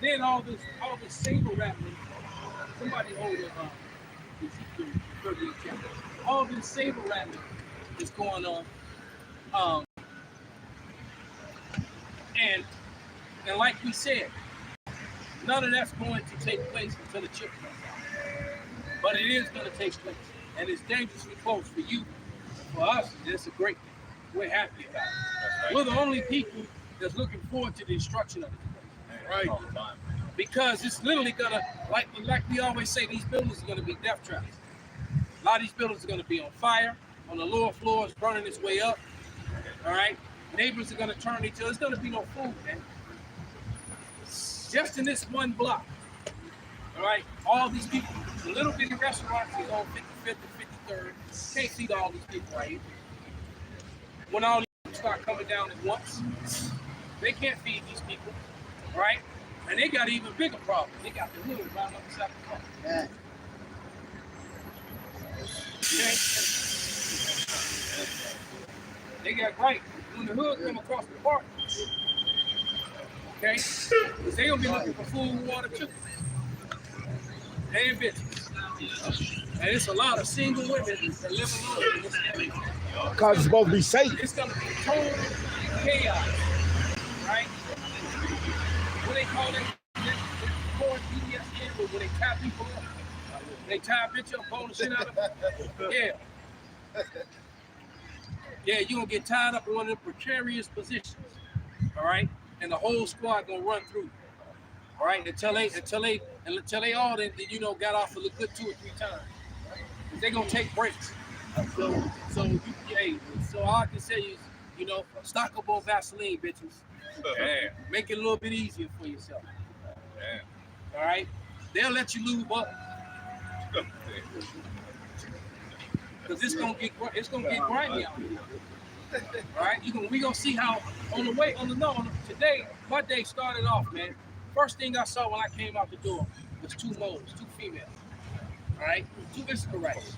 Then all this saber rattling. Somebody hold it up. All this saber rattling is going on. Um, and and like we said, none of that's going to take place until the chip comes out. But it is going to take place, and it's dangerously close for you. For us, it's a great thing. We're happy about it. Right. We're the only people that's looking forward to the destruction of this place. Right. Because it's literally gonna, like we always say, these buildings are gonna be death traps. A lot of these buildings are gonna be on fire, on the lower floors, burning its way up. All right, neighbors are gonna turn each other. There's gonna be no food, man. Just in this one block. All right, all these people, the little bitty restaurants is on 55th and 53rd. Can't feed all these people right here. When all these people start coming down at once, they can't feed these people, right? And they got an even bigger problem. They got the hood right up beside the car. Yeah. Okay. They got right when the hood come across the park. Okay, because they gonna be looking for food and water too. They ain't bitches. And it's a lot of single women that live alone in this area. Because it's supposed to be safe. It's gonna be total chaos, right? What they call it? BDSM, where they tie people up. They tie a bitch up, pull the shit out of them. Yeah. Yeah, you're gonna get tied up in one of the precarious positions. All right? And the whole squad gonna run through. All right, until they all got off a good 2 or 3 times. They gonna take breaks. So all I can say is, stock up on Vaseline, bitches. Yeah. Make it a little bit easier for yourself. Yeah. All right, they'll let you lube up. Because it's gonna get grimy out here. All right, we gonna see how today my day started off, man. First thing I saw when I came out the door was 2 moles, 2 females. All right, 2 Instagrams.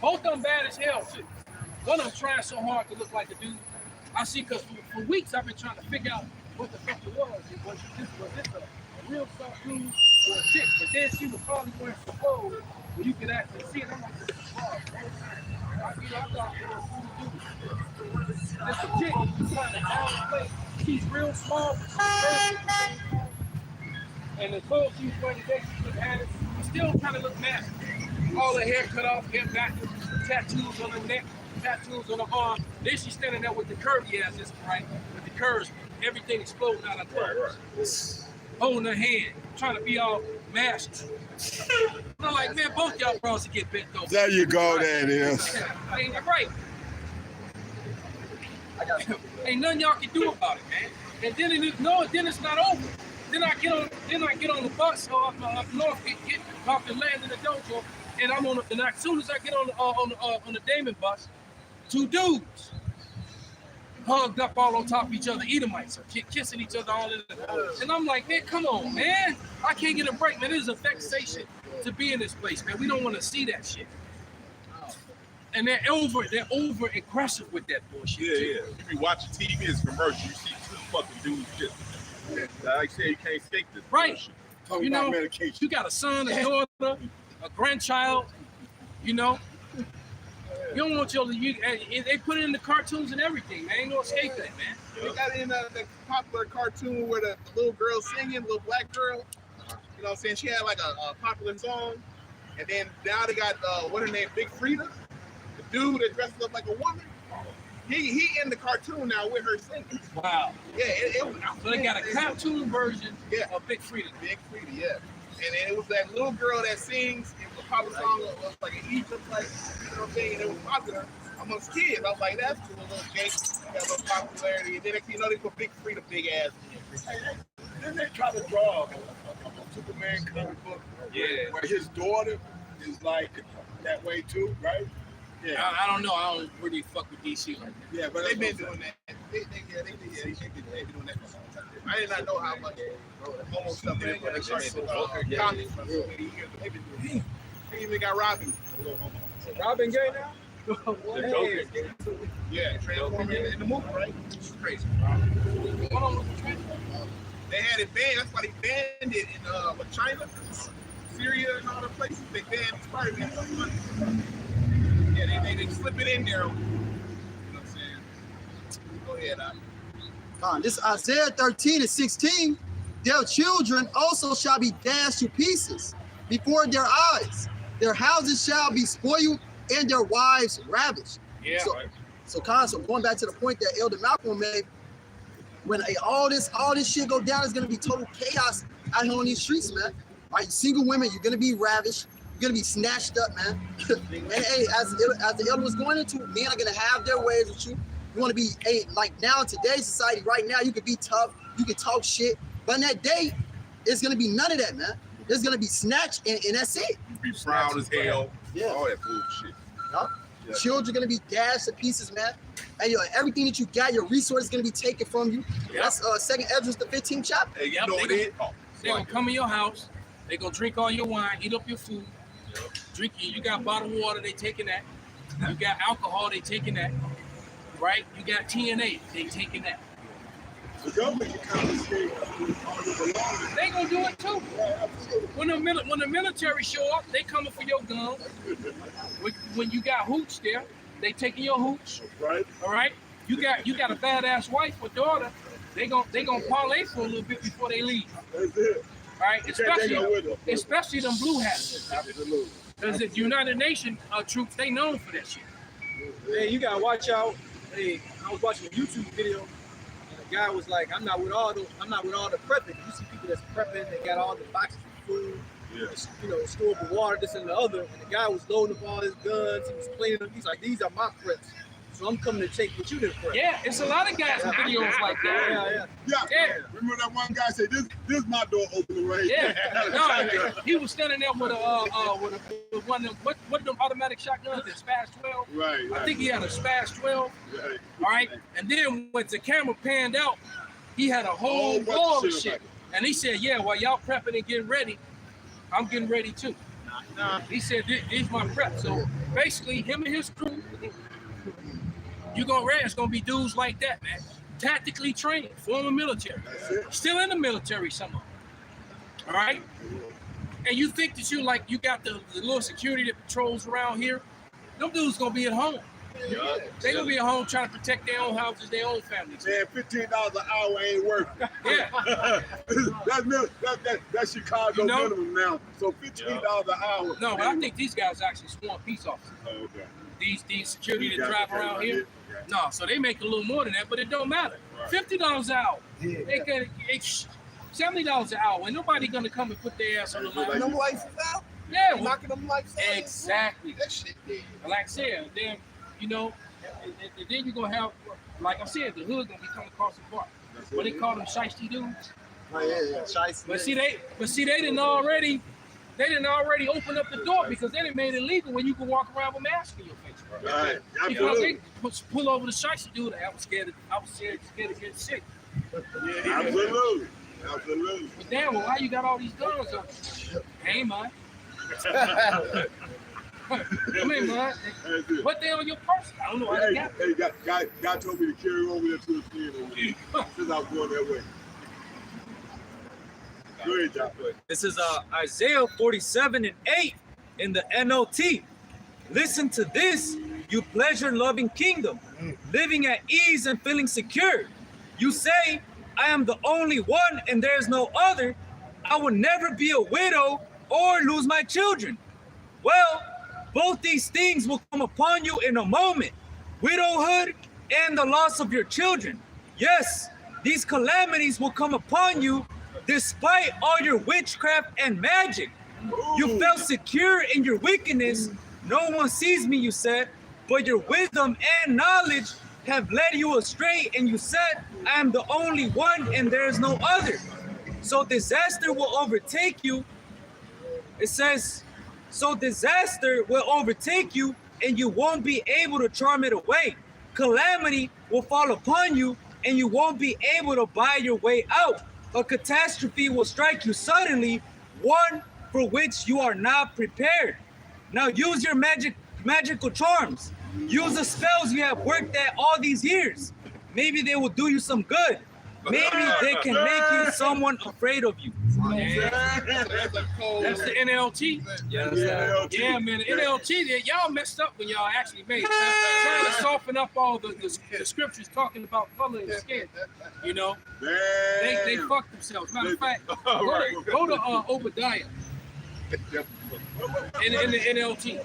Both of them bad as hell too. One of them trying so hard to look like a dude. I see, because for weeks I've been trying to figure out what the fuck it was. Was this a real soft dude or a chick? But then she was probably wearing some clothes where you could actually see it. I'm like, this is hard. I thought it was a dude. This a chick, she's trying to downplay. She's real small, and the clothes she was wearing today, she still trying to look nasty. All her hair cut off, hair backwards, tattoos on her neck, tattoos on her arm. Then she's standing there with the curvy asses, right? With the curves, everything exploding out of her. Holding her hand, trying to be all masked. I'm like, man, both y'all bros to get bent over. There you go, there it is. Ain't that right? Ain't nothing y'all can do about it, man. And then it's not over. Then I get on the bus up north, get off and land in the dojo, and and as soon as I get on the Damon bus, 2 dudes hugged up all on top of each other, Edomites, kissing each other all in the. And I'm like, man, come on, man. I can't get a break, man. This is a vexation to be in this place, man. We don't want to see that shit. And they're over aggressive with that bullshit. Yeah. If you watch TV, it's commercial. You see 2 fucking dudes just. Like I said, you can't escape this. Right. You got a son, a daughter, a grandchild. You don't want they put it in the cartoons and everything, man. Ain't no escape that, man. They got it in the popular cartoon where the little girl singing, little black girl. You know what I'm saying? She had like a popular song. And then now they got, what her name, Big Frida? The dude that dresses up like a woman. He in the cartoon now with her singing. Wow. Yeah, so they got a cartoon version of Big Frida. Big Frida, yeah. And then it was that little girl that sings. It was a popular song of like an Egypt, like, you know what I'm saying? And it was popular amongst kids. I was like, that's cool, little Jake. Got a little popularity. And then they put Big Frida big ass in. Then they try to draw a Superman comic book where his daughter is like that way too, right? Yeah. I don't know. I don't really fuck with DC like that. Yeah, but they've been doing that. They've been doing that for some time. I did not know how much homo stuff is, but it's just comics for so many years. They've been doing it. They even got Robin. Robin gay now? Yeah, transforming in the movie, right? It's crazy. They had it banned. That's why they banned it in China, Syria, and all the places. They banned Spider-Man. Yeah, they slip it in there. You know what I'm saying? Go ahead, This Isaiah 13:16. Their children also shall be dashed to pieces before their eyes. Their houses shall be spoiled and their wives ravished. Yeah. So going back to the point that Elder Malcolm made, when all this shit go down, it's gonna be total chaos out here on these streets, man. Right, single women, you're gonna be ravished, you're gonna be snatched up, man. And hey, as the elder was going into, men are gonna have their ways with you. You want to be like now in today's society, right now, you can be tough, you can talk shit, but in that day, it's gonna be none of that, man. It's gonna be snatched and that's it. Be proud as hell. Yeah. All that bullshit. Huh? Yeah. Children are gonna be dashed to pieces, man. And everything that you got, your resources gonna be taken from you. Yep. That's 2nd Ezra, the 15th chapter. Hey, you know it. They're gonna come in your house. They're gonna drink all your wine, eat up your food. Drink. You got bottled water. They taking that. You got alcohol. They taking that. Right? You got TNA. They taking that. The government can confiscate They gonna do it too. When the military show up, they coming for your guns. When you got hooch there, they taking your hooch. Right. All right. You got a badass wife or daughter. They gonna parlay for a little bit before they leave. That's it. All right. Especially them blue hats. Absolutely. Because the United Nations troops, they known for that shit. Hey, you gotta watch out. Hey, I was watching a YouTube video. The guy was like, I'm not with all the prepping. You see people that's prepping, they got all the boxes of food, Yes. Storable water, this and the other. And the guy was loading up all his guns, he was cleaning them. He's like, these are my preps. So I'm coming to take what you did prep. Yeah, it's a lot of guys with videos like that. Yeah. Remember that one guy said, this my door opening right here. Yeah. No, he was standing there with one of them, what them automatic shotguns, the Spaz 12. Right. I think he had a Spaz 12. Right. All right. And then when the camera panned out, he had a whole wall of shit. And he said, yeah, while y'all prepping and getting ready, I'm getting ready too. He said, this is my prep. So basically, him and his crew, it's gonna be dudes like that, man. Tactically trained, former military. Still in the military, some of them. All right? And you think that you got the little security that patrols around here, them dudes gonna be at home. Yeah. They gonna be at home trying to protect their own houses, their own families. Man, $15 an hour ain't worth it. Yeah. That's Chicago minimum now. So $15 an hour. No, but I think these guys actually sworn peace officers. Oh, okay. These security that drive around here. No, so they make a little more than that, but it don't matter. $50 an hour. Yeah. They get $70 an hour. Ain't nobody gonna come and put their ass on the line. Them lights out. Yeah, Knocking them lights out. exactly. That shit dead. Like I said, then and then you're gonna have, like I said, the hood gonna be coming across the park. What they call them shiesty dudes. Oh yeah. Shiesty. But see, they didn't already open up the door because they done made it legal when you can walk around with a mask on your face. Right. Because they pull over the shiesty dude. I was scared to get sick. Yeah. Absolutely. But damn, well, why you got all these guns up? Hey, man. I mean, man, what they on your person? I don't know how they got it. Hey, God told me to carry over there to the theater since I was going that way. Go ahead, John. This is Isaiah 47:8 in the NLT. Listen to this, you pleasure-loving kingdom, living at ease and feeling secure. You say, I am the only one and there is no other. I will never be a widow or lose my children. Well, both these things will come upon you in a moment, widowhood and the loss of your children. Yes, these calamities will come upon you despite all your witchcraft and magic. You felt secure in your wickedness. No one sees me, you said, but your wisdom and knowledge have led you astray, and you said, I am the only one and there is no other. So disaster will overtake you. It says, so disaster will overtake you and you won't be able to charm it away. Calamity will fall upon you and you won't be able to buy your way out. A catastrophe will strike you suddenly, one for which you are not prepared. Now use your magical charms. Use the spells you have worked at all these years. Maybe they will do you some good. maybe they can make you someone afraid of you. That's the NLT. Yeah, Yeah, man. The NLT, y'all messed up when y'all actually made it. Trying to soften up all the scriptures talking about color and skin. You know, they fucked themselves. Matter of fact, go to Obadiah in the NLT.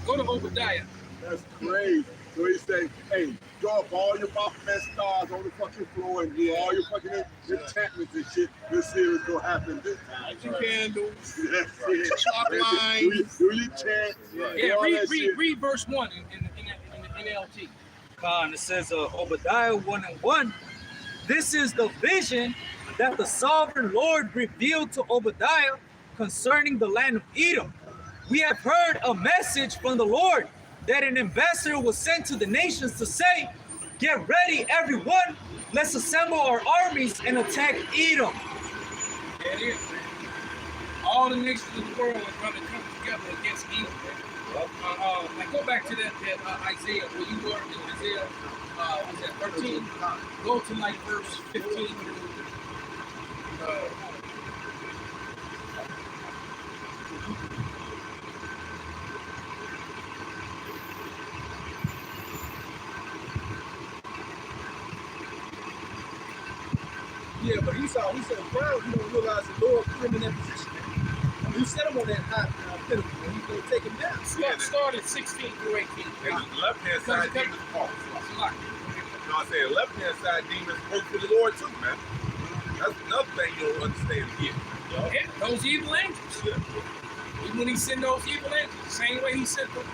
Go to Obadiah. That's crazy. So he say, hey, draw up all your Baphomet stars on the fucking floor and do all your fucking enchantments and shit. Let's see what's gonna happen this time. Your candles, Chalk lines. Do your chants. Yeah, read verse 1 in the NLT. And it says Obadiah 1:1. This is the vision that the sovereign Lord revealed to Obadiah concerning the land of Edom. We have heard a message from the Lord that an ambassador was sent to the nations to say, get ready, everyone. Let's assemble our armies and attack Edom. There it is, man. All the nations of the world are going to come together against Edom. Like go back to that Isaiah where you were in Isaiah, was that 13? Go to like verse 15. Yeah, but he said, Brown, you don't realize the Lord put him in that position. He set him on that high pinnacle, and he's going to take him down. Start at 16 through 18. And the left-hand side demons false. That's a lot. You know what I'm saying? Left-hand side demons work for the Lord too, man. That's another thing you don't understand here. Yeah, those evil angels. Even when he sent those evil angels, the same way he sent them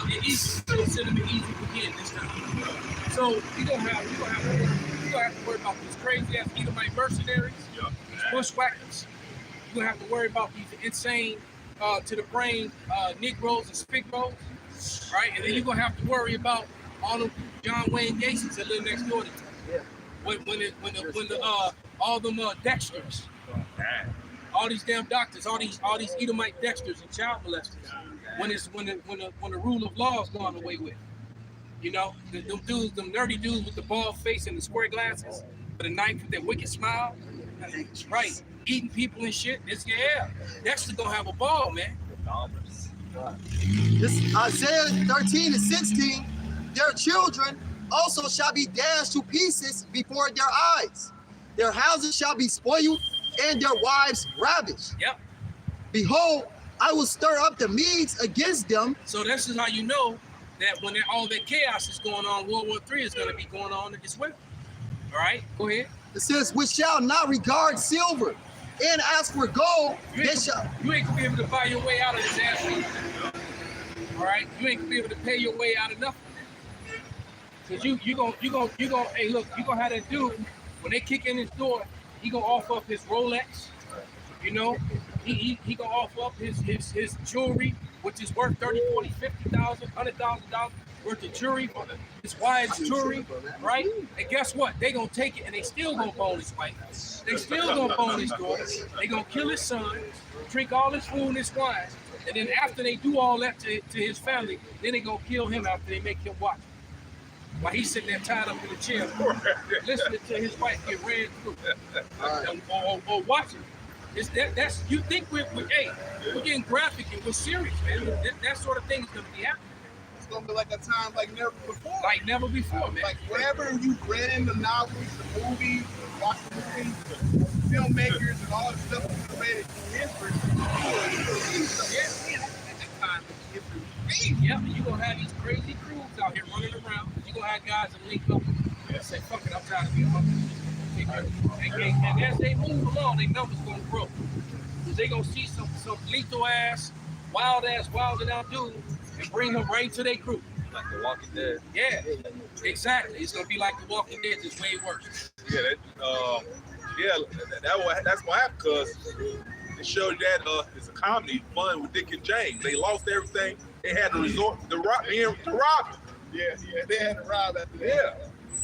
in Egypt, he'll send them in Egypt again this time. So you're gonna have to worry about these crazy ass Edomite mercenaries, these bushwhackers. You're gonna have to worry about these insane to the brain Negroes and Spigroes, right? And then you're gonna have to worry about all them John Wayne Gacy's that live next door to you. Yeah. All them Dexters, all these damn doctors, all these Edomite Dexters and child molesters. When the rule of law is gone away with, you know, them nerdy dudes with the bald face and the square glasses, with a knife with that wicked smile, right? Eating people and shit. Dexter gonna have a ball, man. This Isaiah 13 and 16, their children also shall be dashed to pieces before their eyes. Their houses shall be spoiled and their wives ravished. Yep. Behold, I will stir up the Medes against them. So this is how you know that when all that chaos is going on, World War III is going to be going on as well. All right, go ahead. It says, which shall not regard silver, and as for gold, You ain't gonna be able to buy your way out of this ass. All right, you ain't gonna be able to pay your way out of nothing. Cause you gonna hey look, you gonna have that dude when they kick in his door, he gonna offer up his Rolex, you know, he gonna offer up his jewelry, which is worth 30, 40, 50,000, $100,000 worth of jewelry, his wife's jewelry, right? And guess what? They gonna take it and they still gonna bone his wife. They still gonna bone his daughter. They gonna kill his son, drink all his food and his wine, and then after they do all that to his family, then they gonna kill him after they make him watch. While he's sitting there tied up in the chair, listening to his wife get ran through, or watching. That's you think we're getting graphic and we're serious, man. That sort of thing is gonna be happening. It's gonna be like a time like never before. Like never before, man. Like whatever you read in the novels, the movies, watch the movies, the filmmakers, and all the stuff that's read in history. Yeah, you're gonna have these crazy crews out here running around. You're gonna have guys that link up and say, fuck it, I'm tired of being and as they move along, their numbers gonna grow. Because they gonna see some lethal ass, wilding out dude and bring him right to their group. Like The Walking Dead. Yeah, exactly. It's gonna be like The Walking Dead, just way worse. Yeah, that's why happened, because it showed you that it's a comedy fun with Dick and James. They lost everything. They had to resort to rob. Yeah, they had to rob after that. Yeah.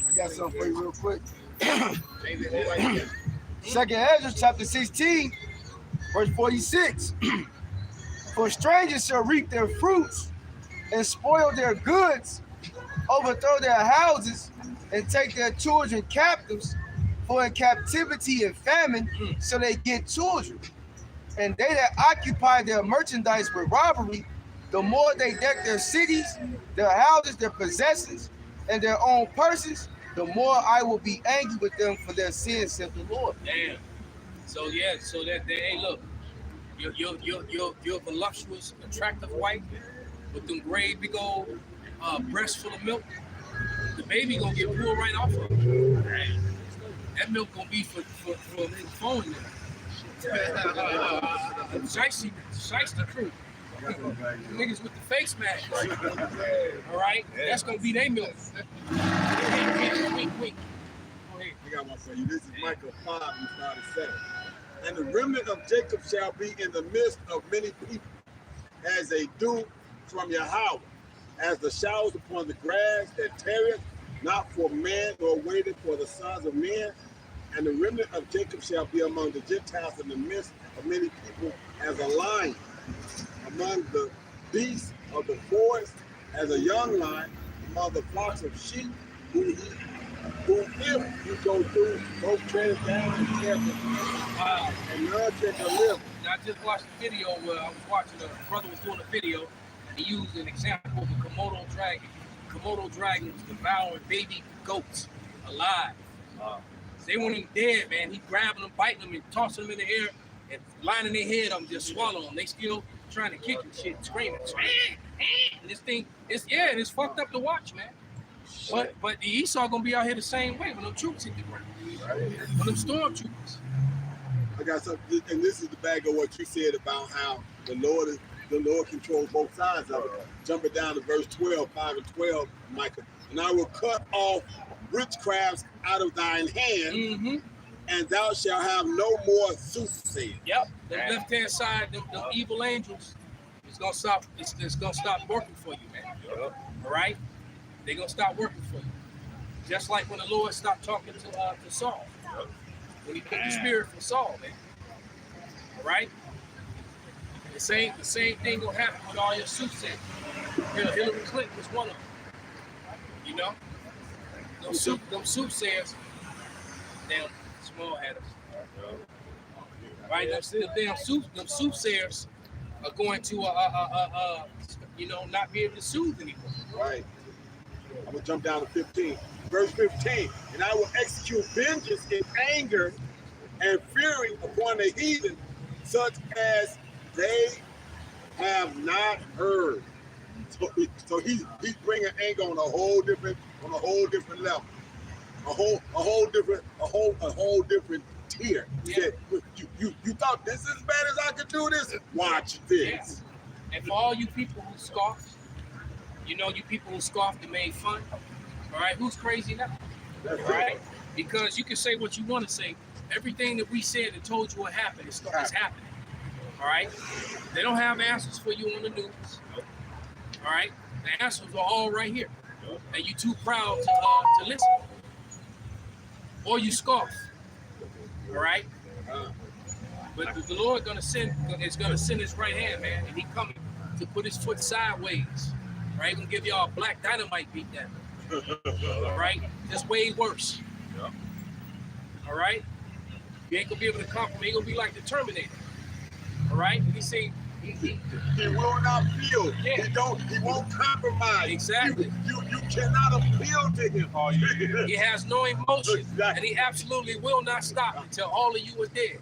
I got something for you real quick. Change it all like that. Second Ezra chapter 16, verse 46. For strangers shall reap their fruits and spoil their goods, overthrow their houses, and take their children captives, for in captivity and famine, so they get children. And they that occupy their merchandise with robbery, the more they deck their cities, their houses, their possessions, and their own persons, the more I will be angry with them for their sins, said the Lord. Damn. So yeah, so that they, hey, look, your voluptuous, attractive wife with them great big old breasts full of milk, the baby gonna get pulled right off of her. That milk gonna be for phone them. Shiesty crew. Niggas with the face mask. All right? That's gonna be their milk. Wink. Go ahead. I got one for you. This is Michael 5, who started 7. And the remnant of Jacob shall be in the midst of many people, as a dew from Yahweh, as the showers upon the grass that tarrieth, not for man, nor waited for the sons of men. And the remnant of Jacob shall be among the Gentiles in the midst of many people, as a lion among the beasts of the forest, as a young lion among the flocks of sheep, who if you go through, both tread down and careful, and none can deliver. I just watched the video where I was watching, a brother was doing a video, and he used an example of a Komodo dragon. Komodo dragon was devouring baby goats alive. They weren't even dead, man. He grabbing them, biting them, and tossing them in the air, and lining their head up, just swallowing them. They still trying to kick and shit, screaming. And this thing, it's fucked up to watch, man. But the Esau gonna be out here the same way when them troops hit the ground. When them stormtroopers. I got something, and this is the bag of what you said about how the Lord controls both sides of it. Jumping down to verse 12, 5 and 12, Micah. And I will cut off witchcrafts out of thine hand, and thou shalt have no more soothsaying. Yep, the left-hand side, them evil angels, it's gonna stop. It's gonna stop working for you, man. All right, they're gonna stop working for you. Just like when the Lord stopped talking to Saul, when he put the spirit from Saul, man. All right, the same thing gonna happen with all your soothsayers. Hillary Clinton was one of them. You know, them soothsayers, damn small headers. Right, them soothsayers are going to not be able to soothe anymore. Right. I'm gonna jump down to 15. Verse 15. And I will execute vengeance in anger and fury upon the heathen, such as they have not heard. So he's bringing anger on a whole different level, a whole different tier. He said, you thought this is as bad as I could do this? Watch this. Yeah. And for all you people who scoffed, you people who scoffed and made fun, all right, who's crazy now? All right, because you can say what you want to say. Everything that we said and told you what happened is happening. All right, they don't have answers for you on the news. All right, the answers are all right here, and you too proud to listen, or you scoff. All right, but the Lord is gonna send His right hand, man, and He coming to put His foot sideways. Right, He's gonna give y'all a black dynamite beat down. All right, just way worse. All right, you ain't gonna be able to conquer. He gonna be like the Terminator. All right, He will not feel. Yeah. He won't compromise. Exactly. You cannot appeal to him. Oh, yeah. He has no emotion. Exactly. And he absolutely will not stop until all of you are dead.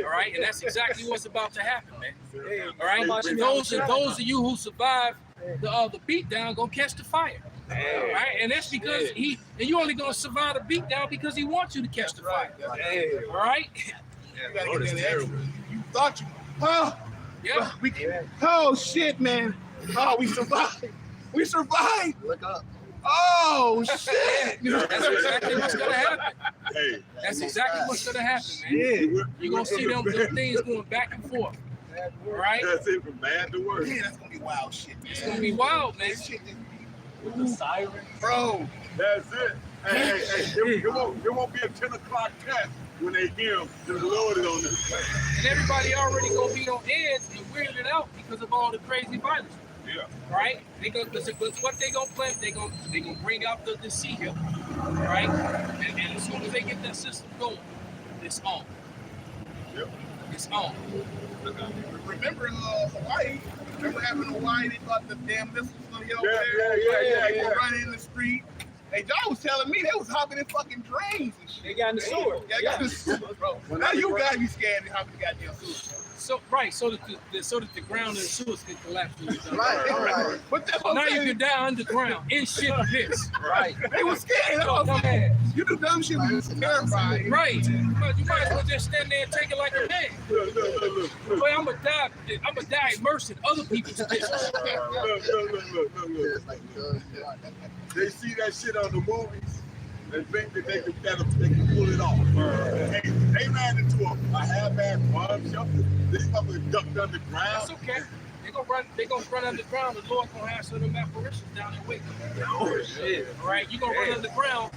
All right, and that's exactly what's about to happen, man. All right, and those of you who survive the beatdown gonna catch the fire. All right, and that's because you only gonna survive the beatdown because he wants you to catch the fire. All right. You thought you. Oh. Yeah. Oh shit, man. Oh, we survived. We survived. Look up. Oh shit. That's exactly what's gonna happen. Hey, That's exactly what's gonna happen, man. Yeah. You're gonna see them things going back and forth. All right? That's it, from bad to worse. Yeah, that's gonna be wild shit, man. It's gonna be wild, man. With the siren. Bro. That's it. Hey, it won't be a 10 o'clock test when they hear him. The Lord is on this place. And everybody already gonna be on edge and weirded out because of all the crazy violence. Yeah. Right? They go because what they gonna plant, they gonna bring out the sea hill, right? And as soon as they get that system going, it's on. Yep. It's on. Remember Hawaii? Remember what happened in Hawaii? They thought the damn missiles was gonna get over Yeah, there. They yeah. were running in the street. Hey, John was telling me they was hopping in fucking drains and shit. They got in the sewer. Yeah, they got in the sewer, bro. Now you gotta be scared to hop in the goddamn sewer. So right, so that the ground and the sewers can collapse. Right. But that's So what now I'm you saying. can die underground in shit piss. Right. They was scared. That's what I'm saying. You do dumb shit, we was terrified. Right. But you might as well just stand there and take it like a man. Look. Boy, I'm gonna die immersed in other people's piss. Look. They see that shit on the movies and think that they can pull it off. They ran into a half-ass bomb shelter. They fucking ducked underground. That's okay. They gonna run underground. The Lord gonna have some of them apparitions down there waiting. Oh shit. All right, you gonna run underground.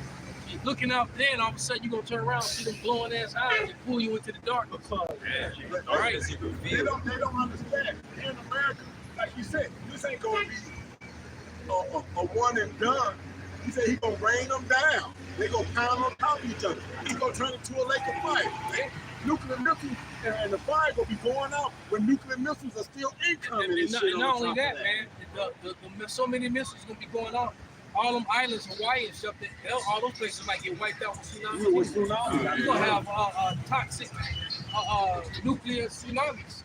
You're looking out there, and all of a sudden you gonna turn around and see them glowing ass eyes and pull you into the darkness. Yeah. All right. They don't understand. Here in America, like you said, this ain't gonna be a one and done. He said he gonna rain them down. They gonna pound on top of each other. He gonna turn it to a lake of fire. Nuclear missiles and the fire gonna be going out when nuclear missiles are still incoming. And not only that, man, so many missiles gonna be going off. All them islands, Hawaii and stuff, all those places might get wiped out with tsunamis. You're gonna have toxic nuclear tsunamis.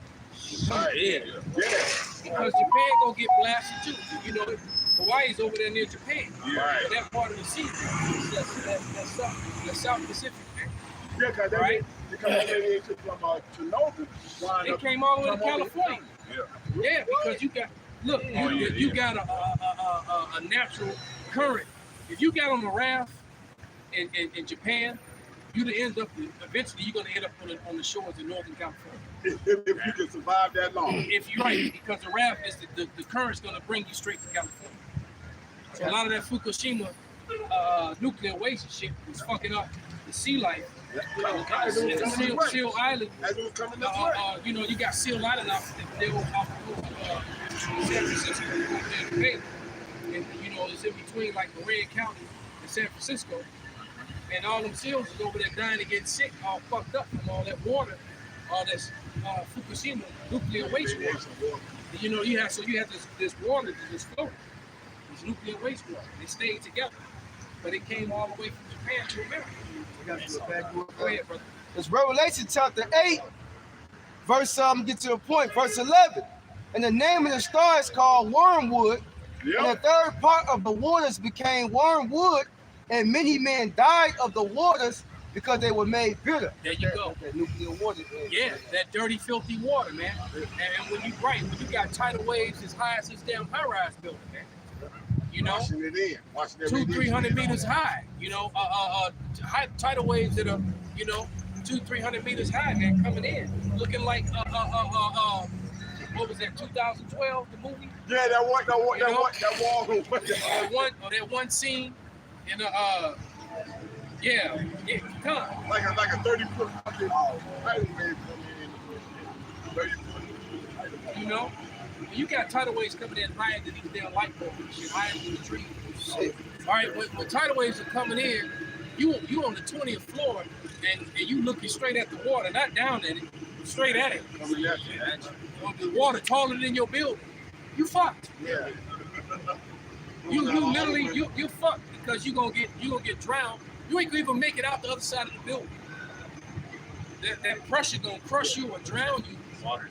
Yeah. Because Japan gonna get blasted too. You know, Hawaii's over there near Japan. Right. That part of the sea, that's South Pacific, man. Yeah, because Right. they came from Chernobyl. They came all the way to California. Yeah. Yeah, because you got a natural current. If you got on a raft in Japan, you'd end up eventually you're gonna end up on the shores of Northern California. If you can survive that long. If you're right, because the raft is the current's gonna bring you straight to California. So a lot of that Fukushima nuclear waste and shit was fucking up the sea life. Seal Island, As it was coming this way. you know, you got Seal Island off the San Francisco, and Bay. And you know, it's in between like Marin County and San Francisco. And all them seals is over there dying and getting sick, all fucked up from all that water, all this Fukushima nuclear waste water. And, you know, you have this water that just floating, this nuclear waste water. They stayed together, but it came all the way from Japan to America. Go ahead, brother. It's Revelation chapter 8, verse, get to the point, verse 11. And the name of the star is called Wormwood. And the third part of the waters became wormwood, and many men died of the waters because they were made bitter. There you go. That nuclear water. Yeah, that dirty, filthy water, man. And when you got tidal waves as high as this damn high-rise building, man. You know, Washing it in. 200-300 meters high. You know, high tidal waves that are, you know, 200-300 meters high, man, coming in, looking like what was that? 2012, the movie. Yeah, that wall. That one scene in yeah, come. Like a 30-foot fucking tidal wave coming in. 30-foot. You know, you got tidal waves coming in higher than these damn light poles and shit, higher than the trees. All right, when tidal waves are coming in, you on the 20th floor and you looking straight at the water, not down at it, straight at it. The water taller than your building. You fucked. Yeah. You literally you fucked because you gonna get drowned. You ain't gonna even make it out the other side of the building. That pressure gonna crush you or drown you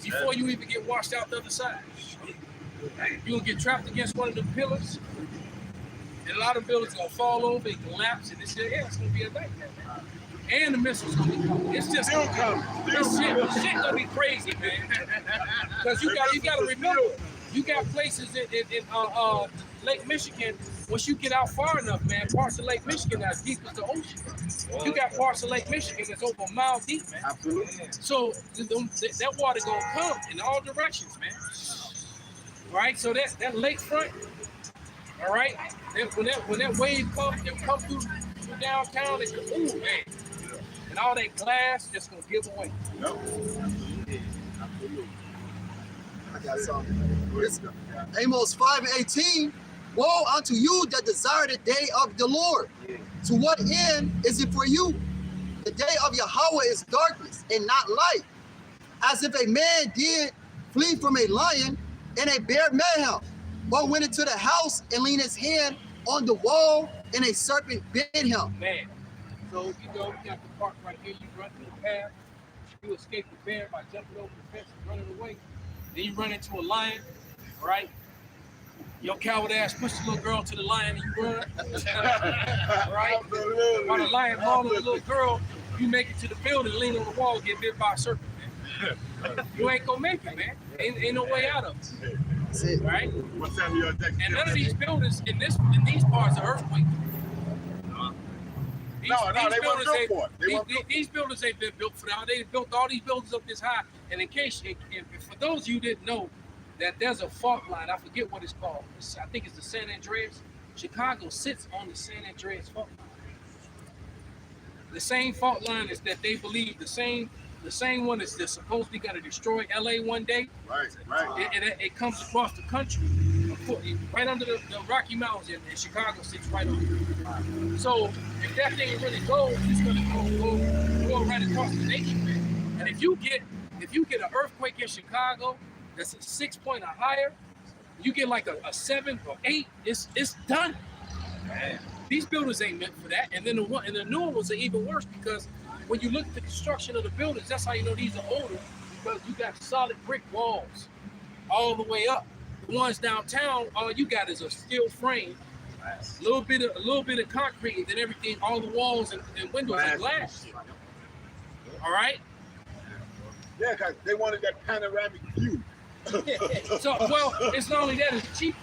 before you even get washed out the other side. You gonna get trapped against one of the pillars, and a lot of buildings gonna fall over and collapse, and it's gonna be a nightmare, man. And the missiles gonna be coming. It's just Still coming. shit gonna be crazy, man. Because you gotta remember, you got places in Lake Michigan. Once you get out far enough, man, parts of Lake Michigan are as deep as the ocean. You got parts of Lake Michigan that's over a mile deep, man. Absolutely. So that water gonna come in all directions, man. All right, so that lakefront, all right, when that wave comes, they'll come through downtown, they go, ooh, man. And all that glass just gonna give away. Yep. Absolutely. I got something. It's Amos 5:18. Woe unto you that desire the day of the Lord. To what end is it for you? The day of Yahweh is darkness and not light. As if a man did flee from a lion and a bear met him, or went into the house and leaned his hand on the wall and a serpent bit him. Man. So, you know, you got the park right here. You run through the path. You escape the bear by jumping over the fence and running away. Then you run into a lion, all right? Your coward ass push the little girl to the lion and you run. Right? While the lion mauling the little girl, you make it to the building, lean on the wall, get bit by a serpent, man. You ain't gonna make it, man. Ain't no way out of it. That's it. Right? What time you next? And none of these buildings in these parts are earthquake. They weren't built for it. These buildings ain't been built for that. They built all these buildings up this high. And in case, for those of you who didn't know, that there's a fault line. I forget what it's called. I think it's the San Andreas. Chicago sits on the San Andreas fault line. The same fault line is that they believe the same one is that's supposedly going to destroy LA one day. Right. It comes across the country, right under the Rocky Mountains, and Chicago sits right on it. So if that thing really goes, it's going to go right across the nation, man. And if you get an earthquake in Chicago that's a 6 point or higher, you get like a 7 or 8, it's done. Man. These buildings ain't meant for that. And then the newer ones are even worse, because when you look at the construction of the buildings, that's how you know these are older, because you got solid brick walls all the way up. The ones downtown, all you got is a steel frame, a little bit of concrete, and then everything, all the walls and windows are glass. All right? Yeah, because they wanted that panoramic view. So, well, it's not only that, it's cheaper.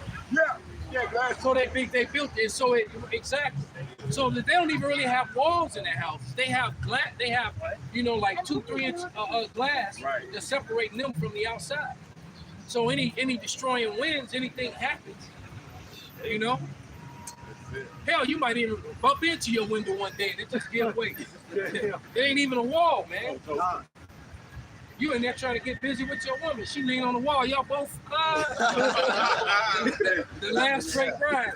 Yeah, glass. So they built it, so exactly. So that they don't even really have walls in their houses. They have glass. They have, like 2-3 inch glass that's separating them from the outside. So any destroying winds, anything happens, Hell, you might even bump into your window one day and it just get away. It ain't even a wall, man. You in there trying to get busy with your woman. She lean on the wall. Y'all both the last straight ride.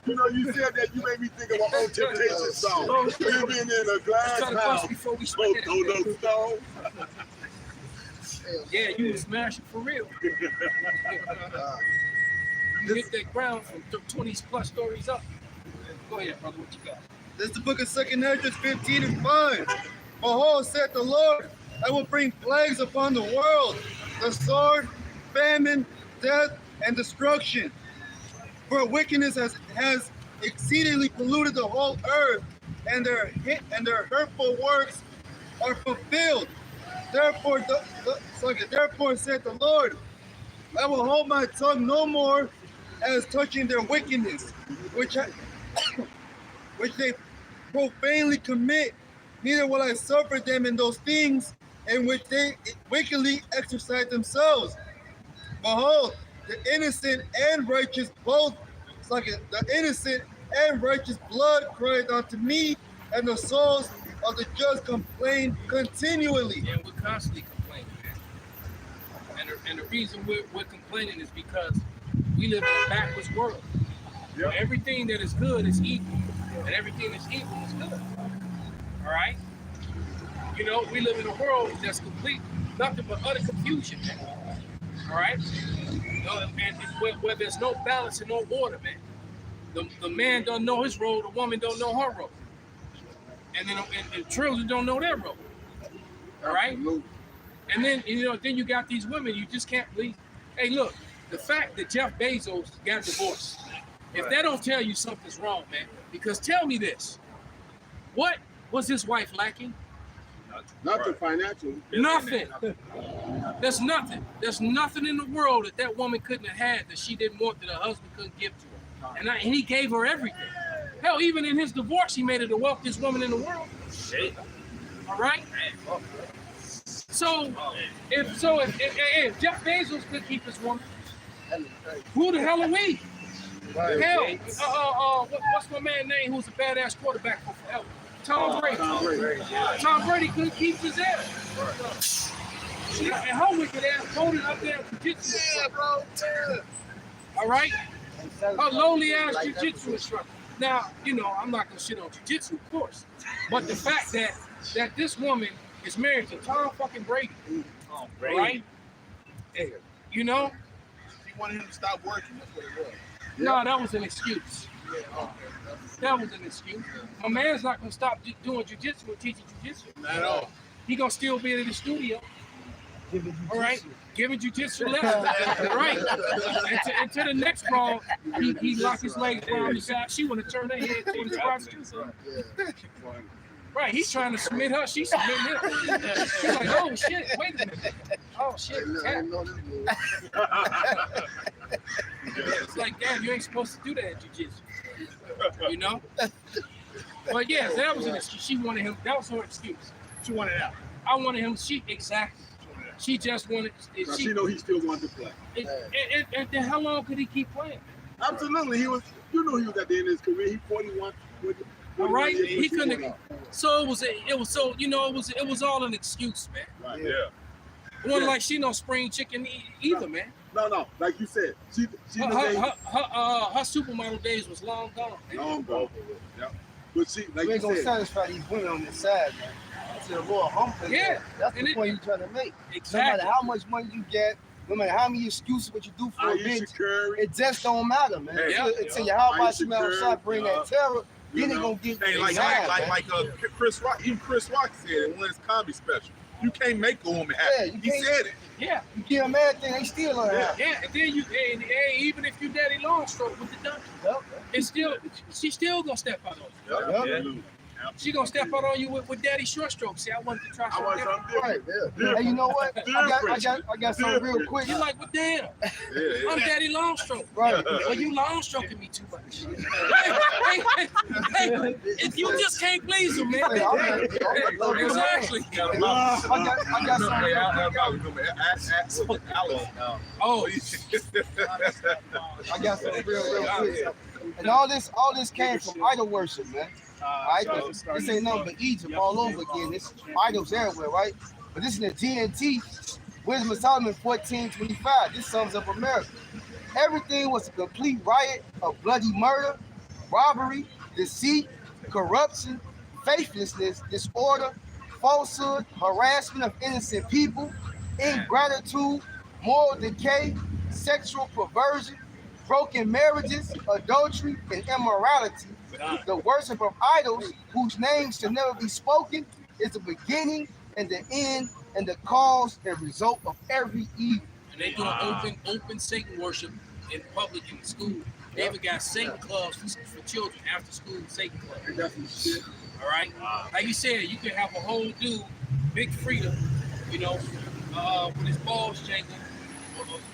You said that, you made me think of an old Temptation song. Living in a glass house. Before we smack it. No stone. Yeah, you was smashing for real. You hit that ground from 20 plus stories up. Go ahead, brother. What you got? This is the book of 2 Ezra 15:5. Behold, said the Lord, I will bring plagues upon the world, the sword, famine, death, and destruction. For wickedness has exceedingly polluted the whole earth, and their hurtful works are fulfilled. Therefore, therefore said the Lord, I will hold my tongue no more as touching their wickedness, which they profanely commit. Neither will I suffer them in those things in which they wickedly exercise themselves. Behold, the innocent and righteous both, the innocent and righteous blood cried unto me, and the souls of the just complain continually. Yeah, we're constantly complaining, man. And the reason we're complaining is because we live in a backwards world. Yep. Everything that is good is evil, and everything that's evil is good. All right? We live in a world that's complete, nothing but utter confusion, man. All right? And where there's no balance and no order, man. The man don't know his role, the woman don't know her role. And then and children don't know their role. All right? And then, then you got these women, you just can't believe. Hey, look, the fact that Jeff Bezos got divorced, if that don't tell you something's wrong, man, because tell me this, what was his wife lacking? Nothing financial. Nothing. There's nothing. There's nothing in the world that woman couldn't have had that she didn't want, that her husband couldn't give to her. And he gave her everything. Hell, even in his divorce, he made her the wealthiest woman in the world. All right? So if Jeff Bezos could keep his woman, who the hell are we? Hell, what's my man's name who's a badass quarterback for forever? Tom Brady. Tom Brady couldn't keep his ass. And her wicked ass voted up there in jiu-jitsu. Yeah, bro. Yeah. All right? Her lowly ass jiu-jitsu instructor. Now, you know, I'm not gonna shit on jiu-jitsu, of course. But the fact that this woman is married to Tom fucking Brady. Oh, Right? Hey, You know? She wanted him to stop working. That's what it was. No, that was an excuse. Yeah, okay. That was an excuse. My man's not gonna stop doing jiu-jitsu and teaching jiu-jitsu. Not at all. He gonna still be in the studio, Giving you all right? Giving jiu-jitsu lessons, right? And to the next brawl, he locked his legs around his side. She wanna turn her head towards the prostitute. Right, he's trying to submit her. She's submitting him. He's like, oh shit, wait a minute. Oh shit, cat. It's like, damn, you ain't supposed to do that in jiu-jitsu. You know? But yeah, that was an excuse. She wanted him. That was her excuse. She wanted out. I wanted him. Exactly. She just wanted. Now she know he still wanted to play. And then how long could he keep playing? Absolutely, he was. You know, he was at the end of his career. He 41. All right, years, he but couldn't. went So it was so, you know, it was all an excuse, man. out. Right. Yeah. It wasn't like she no spring chicken either, man. No, like you said, she Her the supermodel days was long gone. Man. long ball. Yeah. But she, like You you ain't gonna said, satisfy these women on this side, man. It's a little humbling. Yeah, That's and the it- point you're trying to make. No Exactly. matter how much money you get, no matter how many excuses what you do for a bitch, Aisha Curry. it just don't matter, man. Hey, Until your how about Aisha you man Curry, outside bring that terror, then they know. gonna get Hey, like Chris Rock, even Chris Rock said in one of his comedy special, you can't make a woman Yeah, happy. you He can't. said it. Yeah, You get a man thing, they still unhappy. yeah. And then and even if you daddy long stroke with the dunk, Yep. it's still she still gonna step out on you. Yep. Absolutely. She gonna step out on you with daddy short stroke. See, I wanted to try I want something different. something different. Right. Hey, you know what? I got something real quick. You like, well, damn, Yeah, I'm daddy long stroke. Right. Well, you long stroking me too much. hey, if you just can't please him, man. Hey, Exactly. I got something real quick. Oh, I got something real quick. And all this came from idol worship, man. Alright, this ain't nothing but Egypt all over again. This idols everywhere, right? But this is the GNT, Wisdom of Solomon 14:25. This sums up America. Everything was a complete riot of bloody murder, robbery, deceit, corruption, faithlessness, disorder, falsehood, harassment of innocent people, ingratitude, moral decay, sexual perversion, broken marriages, adultery, and immorality. The worship of idols, whose names should never be spoken, is the beginning and the end and the cause and result of every evil. and they doing open Satan worship in public in school. They even got Satan clubs for children after school Satan club. All right, like you said, you can have a whole dude, big freedom, you know, with his balls jangling,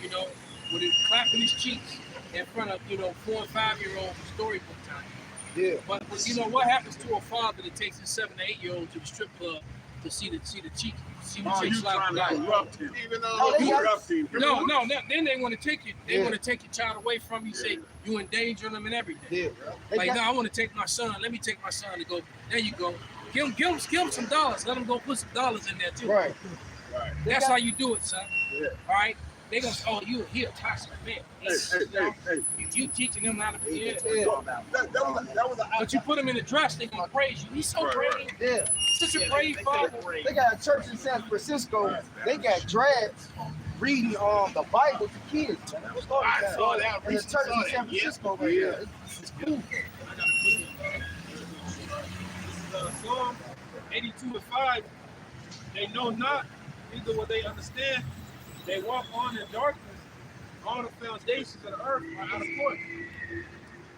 you know, with his clapping his cheeks in front of 4 and 5 year olds storybook time. Yeah. But you know what happens to a father that takes his 7 to 8 year old to the strip club to see the cheek, see the Oh, chick you slap trying the to guy? corrupt him. Even Oh, they got- Corrupt him. No. Then they want to take you. They Yeah. want to take your child away from you. Say you endanger them and everything. Yeah. They Like, got- no, I want to take my son. Let me take my son to go. There you go. Give him some dollars. Let him go put some dollars in there too. Right. That's got- how you do it, son. Yeah. All right. They gonna he a toxic man. Hey. You teaching him how to be. Yeah. That was But you put him in a dress, they gonna praise you. He's so brave. Yeah. Such a brave father. They got a church in San Francisco. They got drags reading the Bible to kids. Man. I saw that. In the church in San Francisco right here. It's cool. Psalm 82:5. They know not, neither will they understand. They walk on in darkness. All the foundations of the earth are out of court.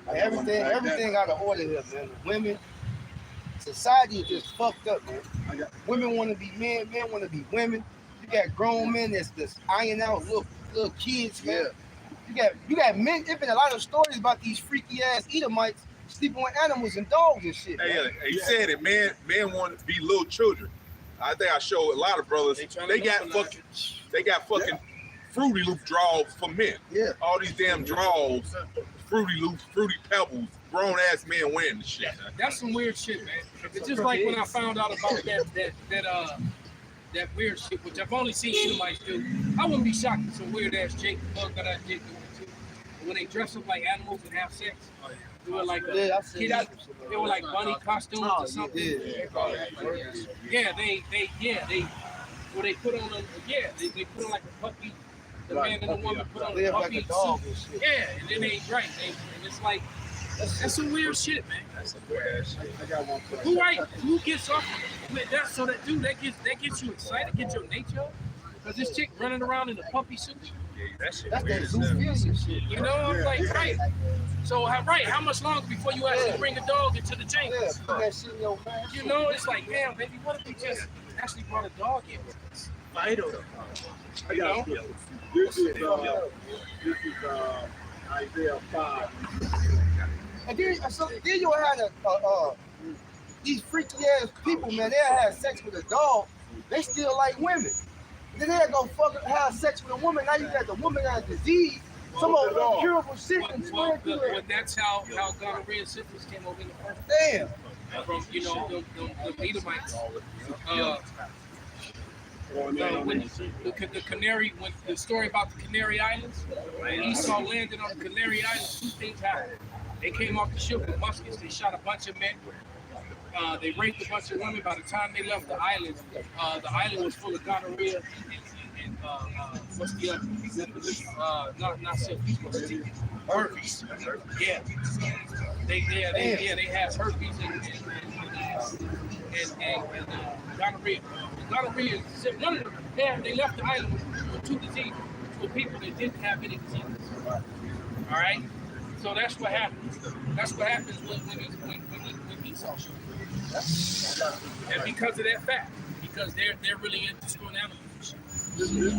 Like everything out of order here, man. Women, society is just fucked up, man. Women want to be men, men want to be women. You got grown men that's just ironing out little kids, man. You got men. There's been a lot of stories about these freaky ass Edomites sleeping with animals and dogs and shit. Hey, man. he said it. Men want to be little children. I think I showed a lot of brothers. They got fucking Fruity Loop draws for men. Yeah. All these damn draws, Fruity Loops, Fruity Pebbles, grown ass men wearing the shit. That's some weird shit, man. It's just like when I found out about that that weird shit, which I've only seen Edomites do. I wouldn't be shocked if some weird ass Jake bug that I did do it too. When they dress up like animals and have sex, they were like they were like bunny costumes or something. Yeah, they well, they put on they put on like a puppy. The man and the woman put on a puppy suit. Yeah, and then and it's like that's some weird shit, man. That's some weird shit. I got one question. Who gets off with that? So that gets you excited, gets your nature up? Because this chick running around in a puppy suit. Yeah, that shit That's weird that as zoo hell. feeling shit. You know, I'm like, right. So how much longer before you actually bring a dog into the Yeah, chambers? put that shit in your mouth. You know, it's like, damn, baby, what if we just actually brought a dog in with us? Vital. You know? This is Isaiah 5. And then you'll have these freaky ass people, man. They'll have sex with a dog. They still like women. Then they'll go have sex with a woman. Now you got the woman got a disease. Some of them incurable shit and spread through But it. that's how gonorrhea and syphilis came over in the first Damn. from the Edomites. The Canary, when the story about the Canary Islands, when Esau landed on the Canary Islands, two things happened. They came off the ship with muskets. They shot a bunch of men. They raped a bunch of women. By the time they left the island was full of gonorrhea and what's the other? Not syphilis, what's the herpes. Yeah. They had herpes and gonorrhea. Gonorrhea, one of them, they left the island with two diseases for people that didn't have any diseases. All right? So that's what happens. That's what happens when Esau shows up. And because of that fact, because they're really into screwing animals. This is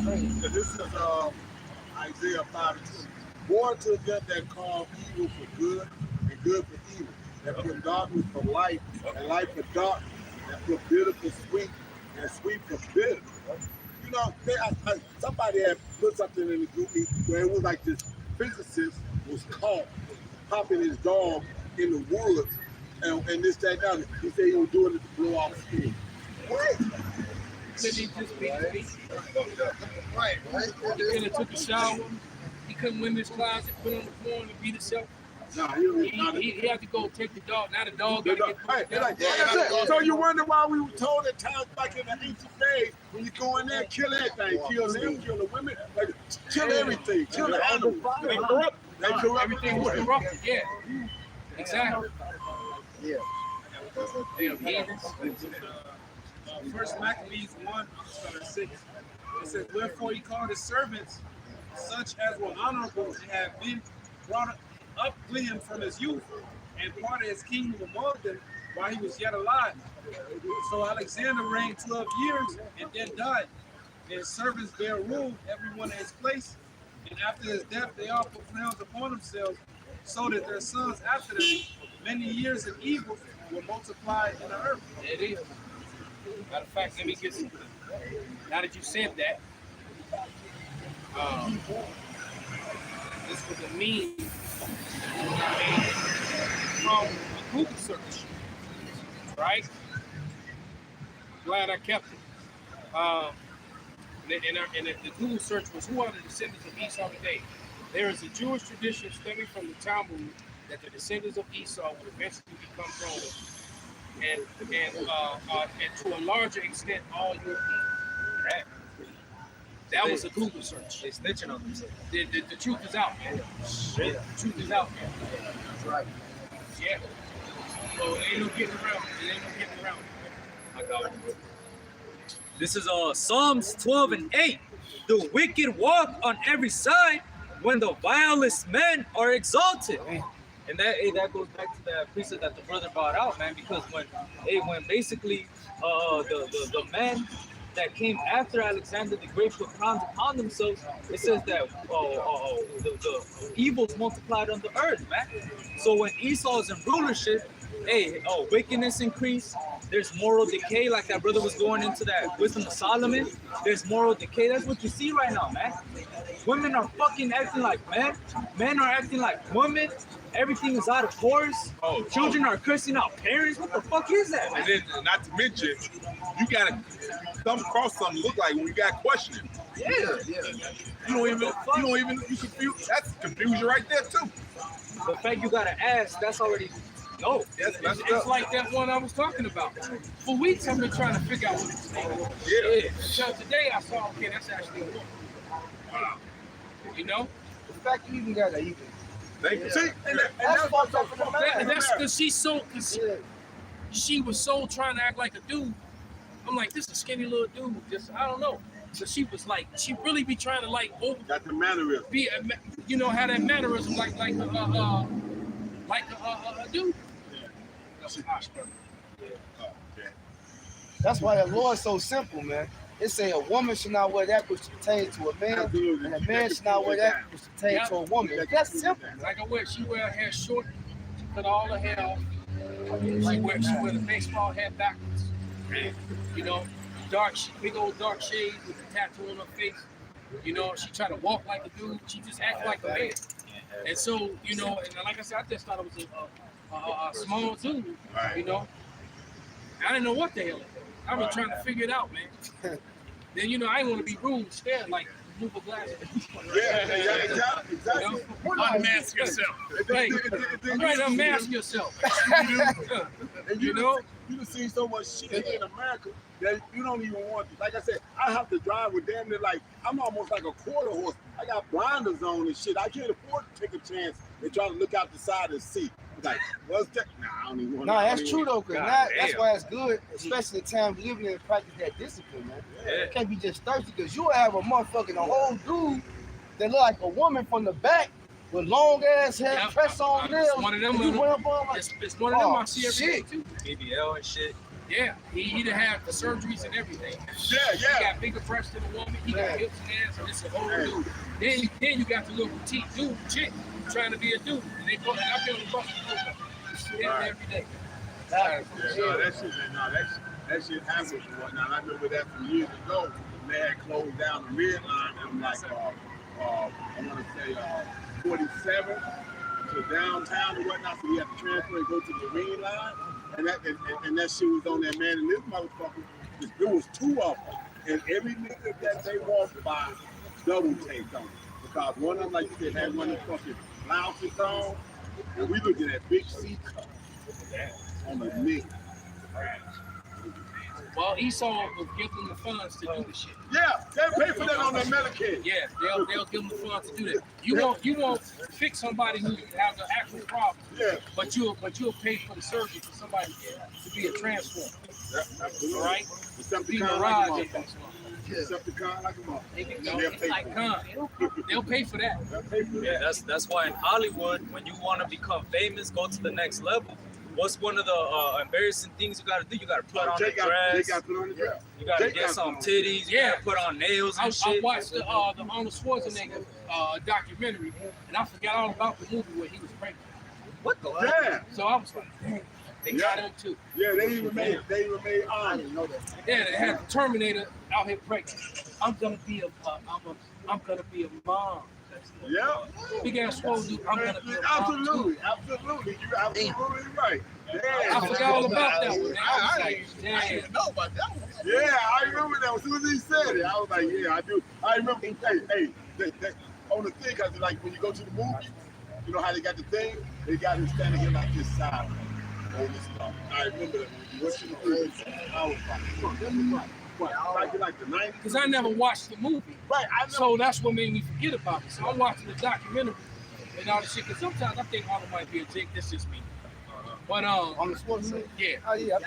Isaiah 5:2. Woe to them that call evil for good and good for evil, that put darkness for light and light for darkness, that put bitter for sweet and sweet for bitter. You know, somebody had put something in the group where it was like this physicist was caught popping his dog in the woods and this, that, and that. He said he was doing it to blow off steam. What? Did he just beat the beast? Right. He could have took a shower. He couldn't win his closet, put on the floor and beat himself. No, he had to go take the dog. Now the dog got to get So you wonder why we were told at times back in the ancient days, when you go in there, kill everything, kill them, kill the women, like, kill everything, kill the animals. They corrupt everything was corrupted. Yeah, exactly. Yeah. First Maccabees 1:6. It says, wherefore he called his servants, such as were honorable and had been brought up with him from his youth, and parted his kingdom among them while he was yet alive. So Alexander reigned 12 years and then died. And his servants bare rule, everyone in his place. And after his death, they all put crowns upon themselves, so that their sons after them, many years of evil, were multiplied in the earth. It is. Matter of fact, let me get some. Now that you said that, this was a meme from a Google search, right? Glad I kept it. And the Google search was, who are the descendants of Esau today? There is a Jewish tradition stemming from the Talmud that the descendants of Esau would eventually become Romans. And to a larger extent, all European. That was a Google search. They snitching on themselves. The truth is out, man. The truth is out, man. That's right. Yeah. So it ain't no getting around it. It ain't no getting around it. I got it. This is Psalms 12 and 8. The wicked walk on every side when the vilest men are exalted. And that goes back to that precept that the brother brought out, man, because when basically the men that came after Alexander the Great put crowns upon themselves, it says that the evils multiplied on the earth, man. So when Esau's in rulership, wickedness increased, There's moral decay, like that brother was going into that wisdom of Solomon. There's moral decay. That's what you see right now, man. Women are fucking acting like men. Men are acting like women. Everything is out of course. Children are cursing out parents. What the fuck is that, man? And then, not to mention, you gotta come across something look like when you got questioning. Yeah. You confuse. That's confusion right there too. The fact you gotta ask, that's already no. It's like that one I was talking about. For weeks I've been trying to figure out what it's saying. Yeah. So today I saw, okay, that's actually a woman. Wow. You know? The fact you even gotta even. Thank you. See, and That's fucked up in the That's because she was so trying to act like a dude. I'm like, this is a skinny little dude. Just I don't know. So she was like, she really be trying to like Got the mannerism. be, have that mannerism like a dude. That's why the law is so simple, man. It say a woman should not wear that which pertains to a man, Absolutely. and a man should not wear that which pertains to a woman. That's simple. Like she wear her hair short, she cut all her hair off. She wear the baseball hat backwards. You know, big old dark shades with a tattoo on her face. You know, she try to walk like a dude. She just act like a man. And so, and like I said, I just thought it was a small dude. You know, I didn't know what the hell. I've been trying to figure it out, man. Then I didn't want to be rude, stare like move a glass. Exactly. Unmask yourself. Right, unmask yourself. And you can see so much shit in America that you don't even want to. Like I said, I have to drive with damn near like I'm almost like a quarter horse. I got blinders on and shit. I can't afford to take a chance and try to look out the side and see. Like, what's that? Nah, I don't even want to. No, that's true though, cause that's why it's good, especially the time we live in and practice that discipline, man. Yeah. You can't be just thirsty, cause you'll have a motherfucking whole dude that look like a woman from the back with long ass hair, press on nails. It's one of them. It's one of them I see every day too. BBL and shit. Yeah, he done had the surgeries and everything. He got bigger breasts than a woman. He got hips and ass, and it's a whole dude. Then you got the little petite dude chick trying to be a dude. And they both, I feel the bus every day. That shit happens and whatnot. I remember that from years ago when they had closed down the red line from like I want to say 47 to downtown and whatnot. So we had to transfer and go to the green line. And that shit was on there, man. And this motherfucker, there was two of them. And every nigga that they walked by double taped on it. Because one of them, like you said, had one of the fucking blouses on. And we looking at big C cup on the neck. Well, Esau will give them the funds to do the shit. Yeah, they pay for that on their Medicaid. Yeah, they'll give them the funds to do that. You won't fix somebody who has an actual problem. Yeah. But you'll pay for the surgery for somebody to be a transformer. Yeah, absolutely. Right? Be Decepticon Mirage. like a Decepticon like a motherfucker. They'll pay for that. Yeah, that's why in Hollywood, when you want to become famous, go to the next level. What's one of the embarrassing things you got to do? You got to put on the dress. They got to put on the dress. You got to get some titties. You got to put on nails and I shit. watched the Arnold Schwarzenegger documentary, and I forgot all about the movie where he was pregnant. What the? Yeah. So I was like, damn, they got him too. Yeah, they even made I didn't know that. Yeah, they had the Terminator out here pregnant. I'm gonna be a mom. Yeah. Big ass swole dude. I'm gonna be a mom too. Absolutely. You're absolutely right. Yeah. I forgot all about that one. I didn't know about that one. Yeah, I remember that. As soon as he said it, I was like, yeah, I do. I remember. Hey, on the thing, cause like when you go to the movie, you know how they got the thing? They got him standing here like this side. All this stuff. I remember that when you watch the movie. I was like, what? Like the 90s? Because I never watched the movie. Right. I know. So that's what made me forget about it. So I'm watching the documentary and all this shit. Because sometimes I think Arnold might be a dick. That's just me. But on the sports side? Yeah. Oh yeah.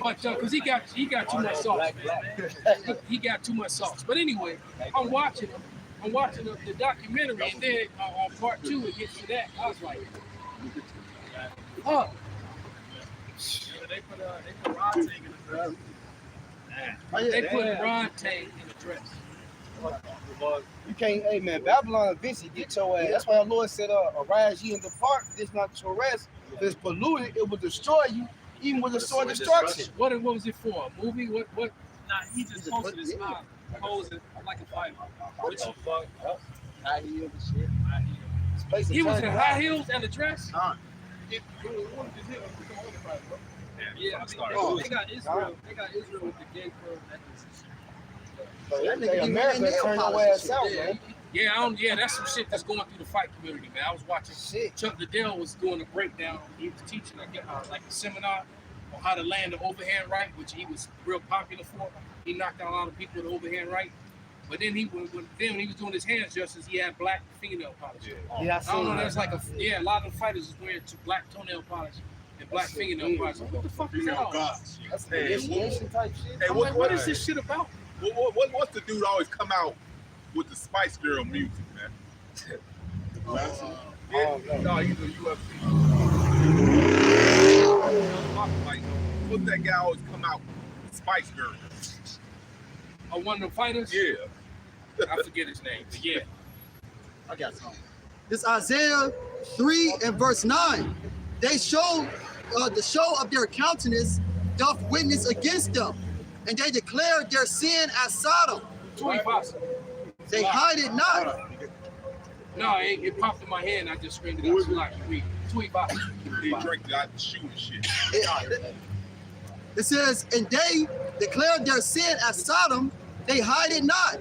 But because he got too much sauce, man. He got too much sauce. But anyway, I'm watching the documentary, and then on part 2 it gets to that. I was like, oh. They put Ron Tank in the dress. They put Ron Tank in the dress. You can't, hey man, Babylon eventually get your ass. That's why the Lord said, arise ye and depart, this not your rest. If it's polluted, it will destroy you. even with the sword destruction. What was it for? A movie? What? Nah, he just posted his mom posing like a fighter. What the fuck? High heels and shit. This place He is was in turning high around. heels and a dress. Yeah, I mean, they got Israel. They got Israel with the gay club necklaces. But That nigga hey, be America wearing turn nail your polish ass and out, shit. man. Yeah, that's some shit that's going through the fight community, man. I was watching. Shit. Chuck Liddell was doing a breakdown. He was teaching like a seminar on how to land the overhand right, which he was real popular for. He knocked out a lot of people with the overhand right. But then when he was doing his hands justice, he had black fingernail polish. Yeah, I don't know. That's like a lot of the fighters is wearing black toenail polish and black fingernail polish. What the fuck is that? all? Gosh. That's Hey, the initiation type shit. Hey, I'm like, what is this shit about? what's the dude always come out with the Spice Girl music, man? No, he's a UFC. Like, what's that guy always come out with Spice Girl? One of the fighters? Yeah. I forget his name, but yeah. I got some. This Isaiah 3 and verse 9. They show the show of their countenance doth witness against them, and they declare their sin as Sodom. Too impossible. They hide it not. No, it popped in my head and I just screamed it out. So like, too impossible. He drank out the shoe and shit. It says, and they declare their sin as Sodom, they hide it not.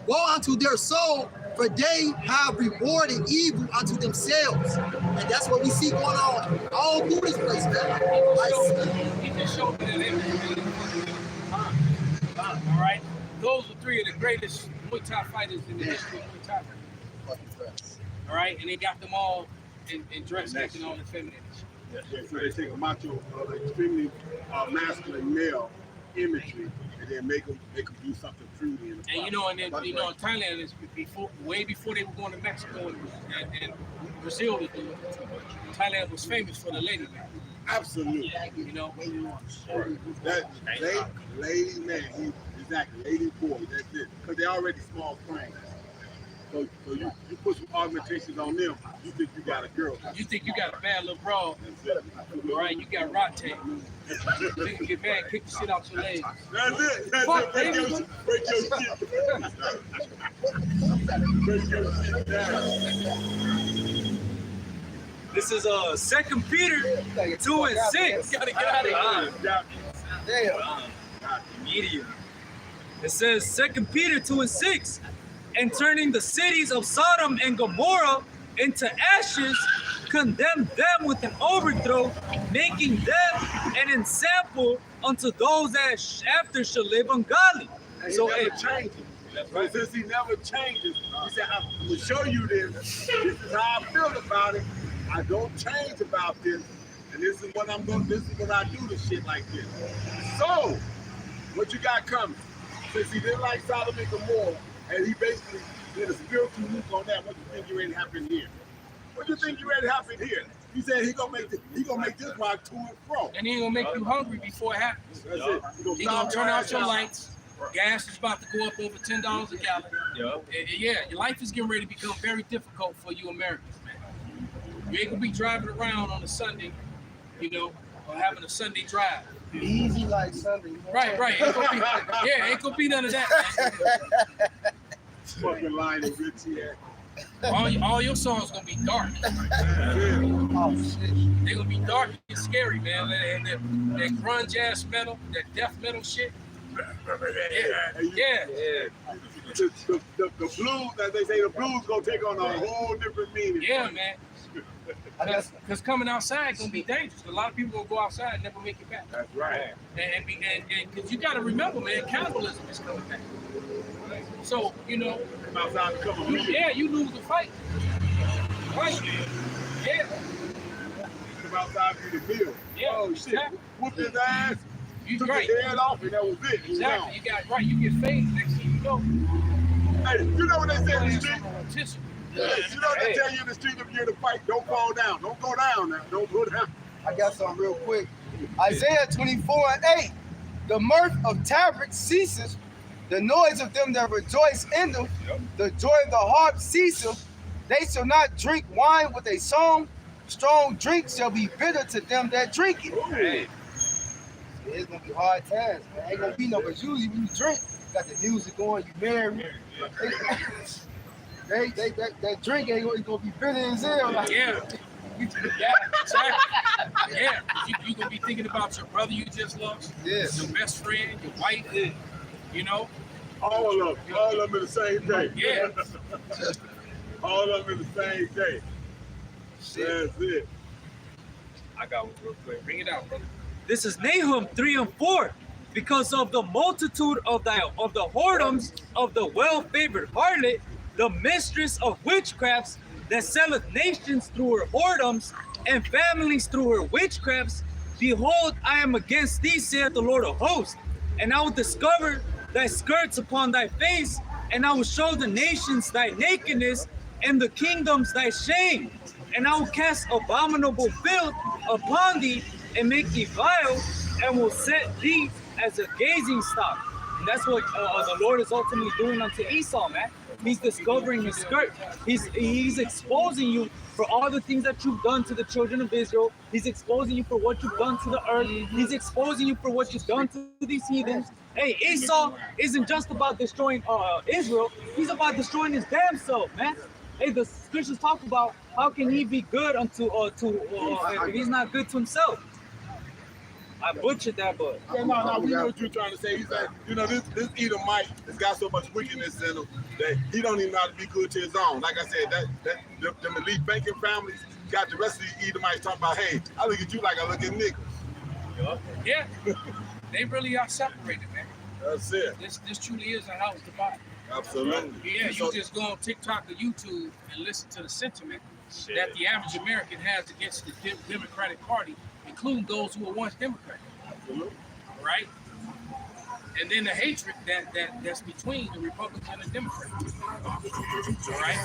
Woe unto their soul, for they have rewarded evil unto themselves. And that's what we see going on all through this place, man. He just showed me that everything. All right? Those are three of the greatest Muay Thai fighters in the history of Muay Thai. All right? And they got them all in dress acting all the feminine. Yeah, so they take a macho, extremely masculine male imagery, and then make them do something fruity. And And in Thailand is way before they were going to Mexico and Brazil to do it. Thailand was famous for the lady man. absolutely. You know, That lady man, exactly, lady boy, that's it. Because they're already small frames. So you put some augmentations on them, you think you got a girl. you think you got a bad little bra, That's it. right? You got rot tape. You can get mad, kick the shit out your legs. That's it. That's Fuck, it. baby. Break your shit. Break your shit down. This is 2 Peter 2 and 6. Gotta get out of here. Damn. Immediately. It says 2 Peter 2 and 6. And turning the cities of Sodom and Gomorrah into ashes, condemn them with an overthrow, making them an example unto those that after shall live ungodly. And So he never it changes. But since he never changes, he said, I'm gonna show you this. This is how I feel about it. I don't change about this. And this is what I do to shit like this. So, what you got coming? Since he didn't like Sodom and Gomorrah, and he basically did a spiritual move on that, what do you think you ready to happen here? What do you think you ready to happen here? He said he gonna make this rock to and fro. And he ain't gonna make you hungry before it happens. That's it. He gonna turn out your lights. Gas is about to go up over $10 a gallon. Yeah, your life is getting ready to become very difficult for you Americans, man. You ain't gonna be driving around on a Sunday, or having a Sunday drive. Easy like Sunday. Right. Ain't gonna be none of that. Man. Fucking line of Richie at. All your songs gonna be dark. Oh shit. They gonna be dark and scary, man. And that grunge ass metal, that death metal shit. Yeah. The blues, as they say, the blues gonna take on a whole different meaning. Yeah, man. Because coming outside gonna be dangerous. A lot of people gonna go outside and never make it back. That's right. And because you gotta remember, man, cannibalism is coming back. So Come outside and come on. you lose the fight. Right? Yeah. Come outside for the bill. Yeah. Oh shit. Exactly. Whooped his ass. You Took right. his head off and that was it. He was Exactly. You got right. You get phased next thing you know. gone. Hey, you know what they say in the street? Rotisserie. Hey, you know what they tell you in the street if you're in a fight? Don't fall down. Don't go down now. Don't go down. I got something real quick. Isaiah 24 and 8. The mirth of tabrets ceases, the noise of them that rejoice in them, the joy of the harp ceaseth. They shall not drink wine with a song. Strong drink shall be bitter to them that drink it. Hey. It's gonna be hard times, man. Ain't gonna be no, but usually when you drink, you got the music going, you married. That drink ain't gonna be bitter as hell. Like, Yeah. Yeah, exactly. Yeah, you gonna be thinking about your brother you just lost, yeah. your best friend, your wife, you know. All of them in the same day. Yeah. All of them in the same day. That's it. I got one real quick. Bring it out, brother. This is Nahum 3 and 4. Because of the multitude of the whoredoms of the well-favored harlot, the mistress of witchcrafts that selleth nations through her whoredoms and families through her witchcrafts, behold, I am against thee, saith the Lord of hosts, and I will discover thy skirts upon thy face, and I will show the nations thy nakedness, and the kingdoms thy shame, and I will cast abominable filth upon thee, and make thee vile, and will set thee as a gazing stock. And that's what the Lord is ultimately doing unto Esau, man. He's discovering his skirt. He's exposing you for all the things that you've done to the children of Israel. He's exposing you for what you've done to the earth. He's exposing you for what you've done to these heathens. Hey, Esau isn't just about destroying Israel. He's about destroying his damn self, man. Hey, the scriptures talk about how can he be good if he's not good to himself. I butchered that, but Yeah, no, we know what you're trying to say. He's like, this Edomite has got so much wickedness in him that he don't even know how to be good to his own. Like I said, them elite banking families got the rest of the Edomites talking about, hey, I look at you like I look at niggas. Yeah. They really are separated, man. That's it. This truly is a house divided. Absolutely. Yeah, you just go on TikTok or YouTube and listen to the sentiment that the average American has against the Democratic Party, including those who were once Democrat. Absolutely. Right? And then the hatred that's between the Republicans and the Democrats. Right?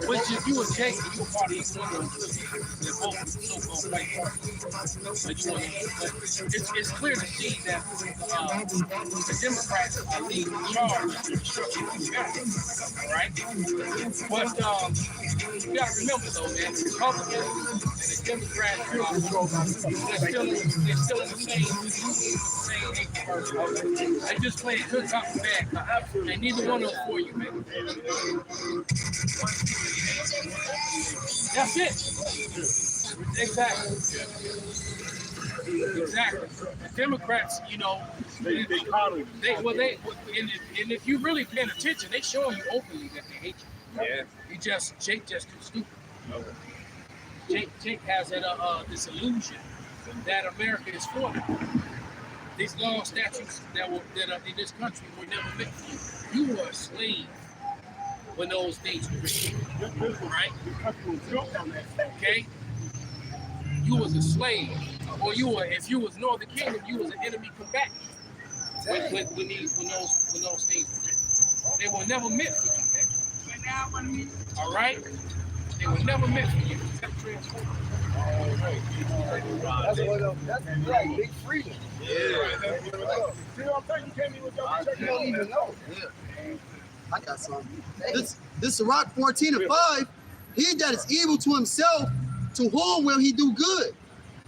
Which if you would take, you would probably ignore the both so-called white parties. But it's clear to see that the Democrats are leading the charge in destruction of America. Right? But you gotta remember though, man, the Republicans and the Democrats they're still in the same they just playing good cop and bad cop. And neither one of them for you, man. That's it. Exactly. The Democrats, and if you really paying attention, they showing you openly that they hate you. Yeah. Jake just too stupid. Jake has that this illusion that America is for them. These law statutes that are in this country were never meant for you. You were a slave when those days were written, right? Okay? You was a slave, or if you was Northern Kingdom, you was an enemy combatant when those things were written. They were never meant for you, man. All right? They were never meant for you. That's like big freedom. Yeah. See what I'm saying? You can't You don't even know. Yeah. I got something. This Sirach 14 and 5, he that is evil to himself, to whom will he do good?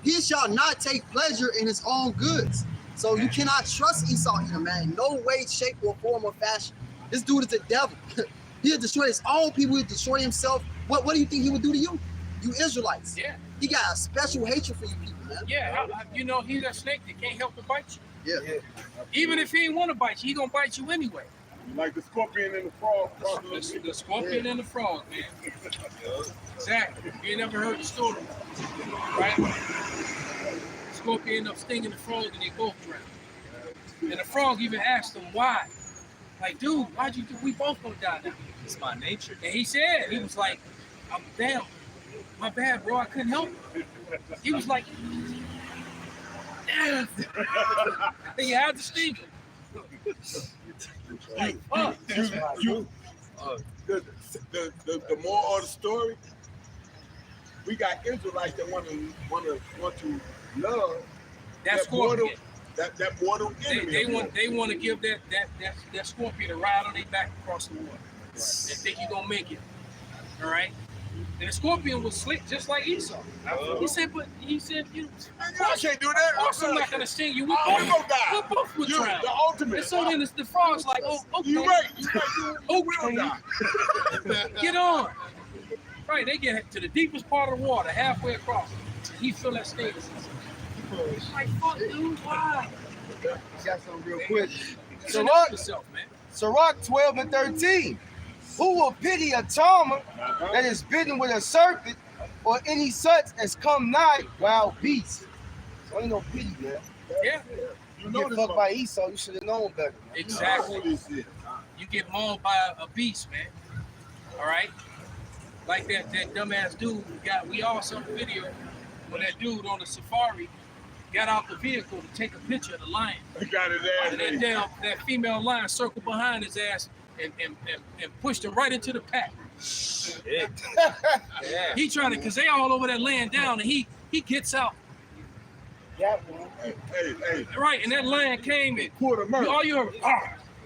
He shall not take pleasure in his own goods. So you cannot trust Esau here, man. In no way, shape, or form or fashion. This dude is the devil. He'll destroy his own people, he'll destroy himself. What do you think he would do to you? You Israelites. Yeah. He got a special hatred for you people, man. Yeah, he's a snake that can't help but bite you. Yeah. Even if he ain't want to bite you, he gonna bite you anyway. Like the scorpion and the frog. The scorpion and the frog, man. Exactly. You ain't never heard the story, right? The scorpion ended up stinging the frog and they both drowned. And the frog even asked him why. Like, dude, why'd you do? We both gonna die now. it's my nature. And he said, he was like, I'm down. My bad, bro. I couldn't help it. He was like, damn. And you had to sting him. Like, fuck. The moral of the story, we got Israelites that want to love That scorpion. That mortal enemy. They want to give that scorpion a ride on their back across the water. They think you're gonna make it. All right. And the scorpion was slick just like Esau. He said, you I can't do that. of course I'm not gonna sting you. We I'm gonna die. we both would You, drown. the ultimate. And so then the frog's like, oh, okay. You right. You will die. Get on. Right, they get to the deepest part of the water, halfway across. He feel that sting. Like, fuck, dude, why? Got something real quick. Shut Sirach, up yourself, man. Sirach 12 and 13. Who will pity a charmer that is bitten with a serpent, or any such as come nigh wild beasts? So ain't no pity, man. Yeah, You get fucked by Esau, you should have known better. exactly. You get mauled by a beast, man. All right? Like that dumbass dude we all saw the video when that dude on the safari got out the vehicle to take a picture of the lion. He got his ass. And that female lion circled behind his ass and pushed him right into the pack. Yeah. He trying to, cause they all over there laying down, and he gets out. Hey, Right, and that lion came and pull the merch. all you heard,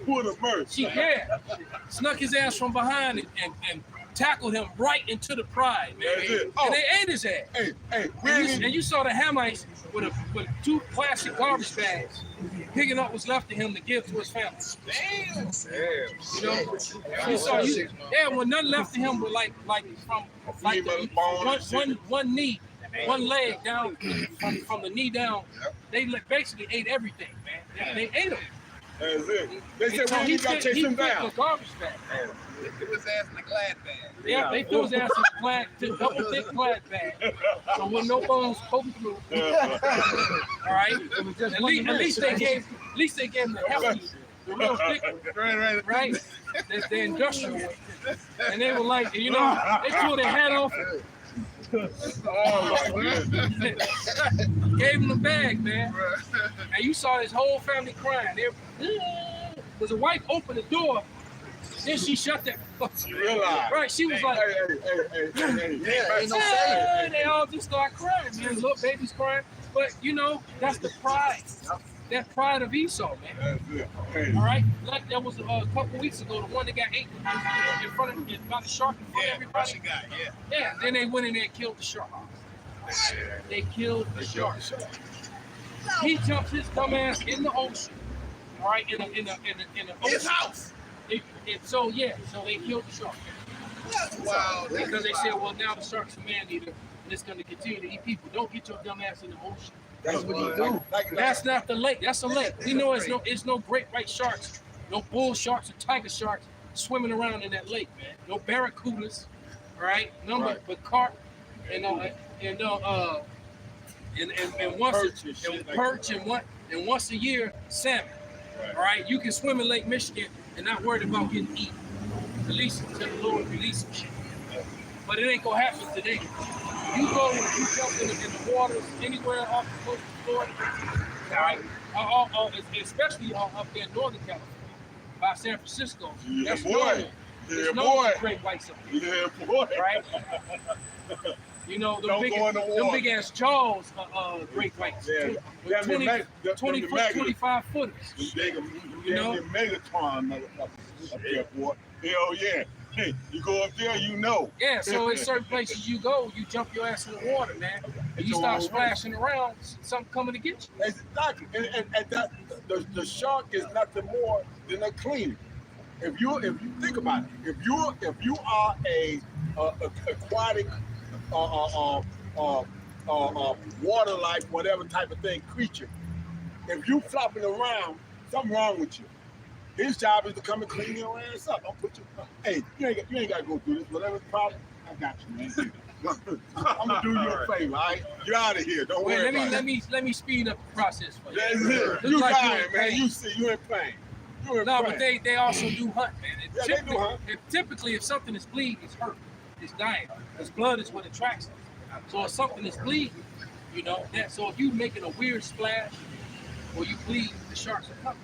Pull the merch. snuck his ass from behind and tackled him right into the pride, man. That's it. And they ate his ass. Hey, And you saw the Hamites with two plastic garbage bags, picking up what's left of him to give to his family. Damn. You know, you saw well, nothing left of him but like one knee, one leg down from the knee down. They basically ate everything, man. They ate him. That's it. They said, So well, you got to chase him down. The garbage bag. They threw his ass in the glad bag. Yeah, they threw his ass in the double thick glad bag. So with no bones poking through. All right. At least they gave him the healthy, the real thick one. Right? The industrial one. And they were like, you know, they pulled their hat off. Gave him the bag, man. And you saw his whole family crying. Because the wife opened the door, then she shut that. She realized. Right, she was like, Yeah, ain't no saying. they all just start crying, man. Little babies crying. But you know, that's the pride. That pride of Esau, man. That's it. Hey. All right, like there was a couple weeks ago, the one that got ate in front of by the shark in front of everybody. Yeah, then they went in there and killed the shark. They killed the shark. He jumped his dumb ass in the ocean, right? In the ocean. His house. So they killed the shark. Wow. Because they said, well, now the shark's a man eater, and it's going to continue to eat people. Don't get your dumb ass in the ocean. That's what you do. That's not the lake. That's a lake. We know it's no great white sharks, no bull sharks or tiger sharks swimming around in that lake, man. No barracudas, all right? None but carp and perch and once a year salmon. All right, you can swim in Lake Michigan and not worried about getting eaten. At least until the Lord release some shit. But it ain't gonna happen today. You jump in the waters anywhere off the coast of Florida, all right? Especially up there in Northern California, by San Francisco. Yeah, That's boy. normal. Yeah, It's boy. known for great whites up there, Yeah, boy. right? You know, them big ass jaws of great whites. Yeah. With 20 foot, 25 footers. You know? Megatron up there, boy. Hell yeah. Hey, you go up there, you know. Yeah, so in certain places you go, you jump your ass in the water, man. And you start splashing around, something coming to get you. Exactly. And that the shark is nothing more than a cleaner. If you think about it, if you are a aquatic water life, whatever type of thing, creature, if you flopping around, something wrong with you. His job is to come and clean your ass up. Don't put you. Hey, you ain't got to go through this. Whatever the problem, I got you, man. I'm gonna do you a favor, all right? You're out of here. Don't worry about it. Let me speed up the process for you. That's it. You like dying, man. You see, you in pain. You in No, pain. but they also do hunt, man. Yeah, they do hunt. Typically, if something is bleeding, it's hurt. It's dying. Because blood is what attracts them. So if something is bleeding, you know that. So if you making a weird splash or you bleed, the sharks are coming.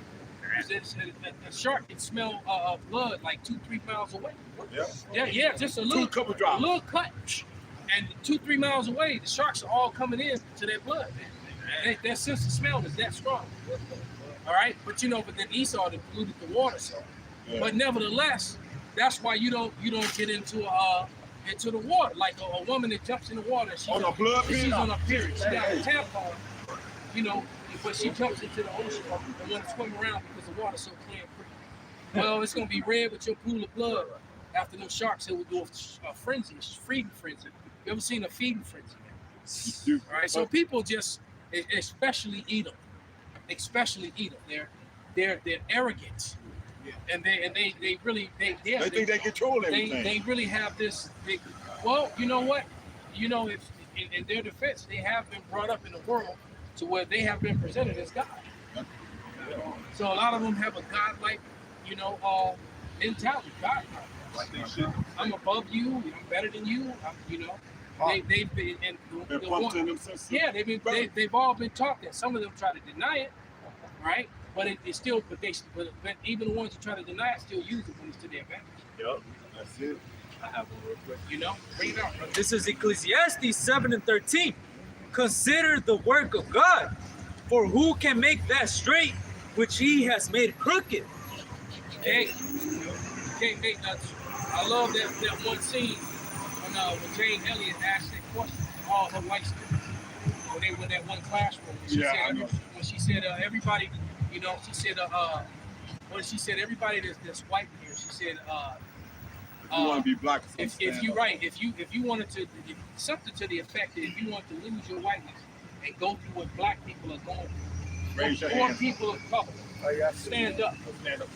A shark can smell blood like 2-3 miles away. Yeah, just a little couple drops. A little cut, and 2-3 miles away, the sharks are all coming in to their blood. Their sense of smell is that strong. All right, but then Esau polluted the water, so. Yeah. But nevertheless, that's why you don't get into into the water, like a woman that jumps in the water. She's On a blood she's on a period. period. She got a tampon, you know, but she jumps into the ocean and want to swim around because the water's so clear and free. Well, it's gonna be red with your pool of blood after those sharks that would do a frenzy, a feeding frenzy. You ever seen a feeding frenzy? All right, so people just, especially Edom, they're arrogant, and they really They think they control everything. they really have this big. Well, you know what? You know, if in their defense, they have been brought up in the world to where they have been presented as God. So a lot of them have a godlike, you know, mentality. God, Like they should. I'm above you. I'm better than you. You know, they've been and They're pumping themselves. yeah, they've all been taught that. Some of them try to deny it, right? But it's still, but even the ones who try to deny it still use it when it's to their advantage. Yup. That's it. I have one real quick. You know, bring it out, brother. This is Ecclesiastes 7:13. Consider the work of God, for who can make that straight which he has made crooked? Hey, can't make nothing. I love that one scene when Jane Elliott asked that question to all her white students when they were in that one classroom. When she said everybody, you know, she said when she said everybody that's white here, she said You want to be black. if you wanted to, something to the effect that if you want to lose your whiteness and go through what black people are going through, Raise your or hand. people of color, stand up. Stand up.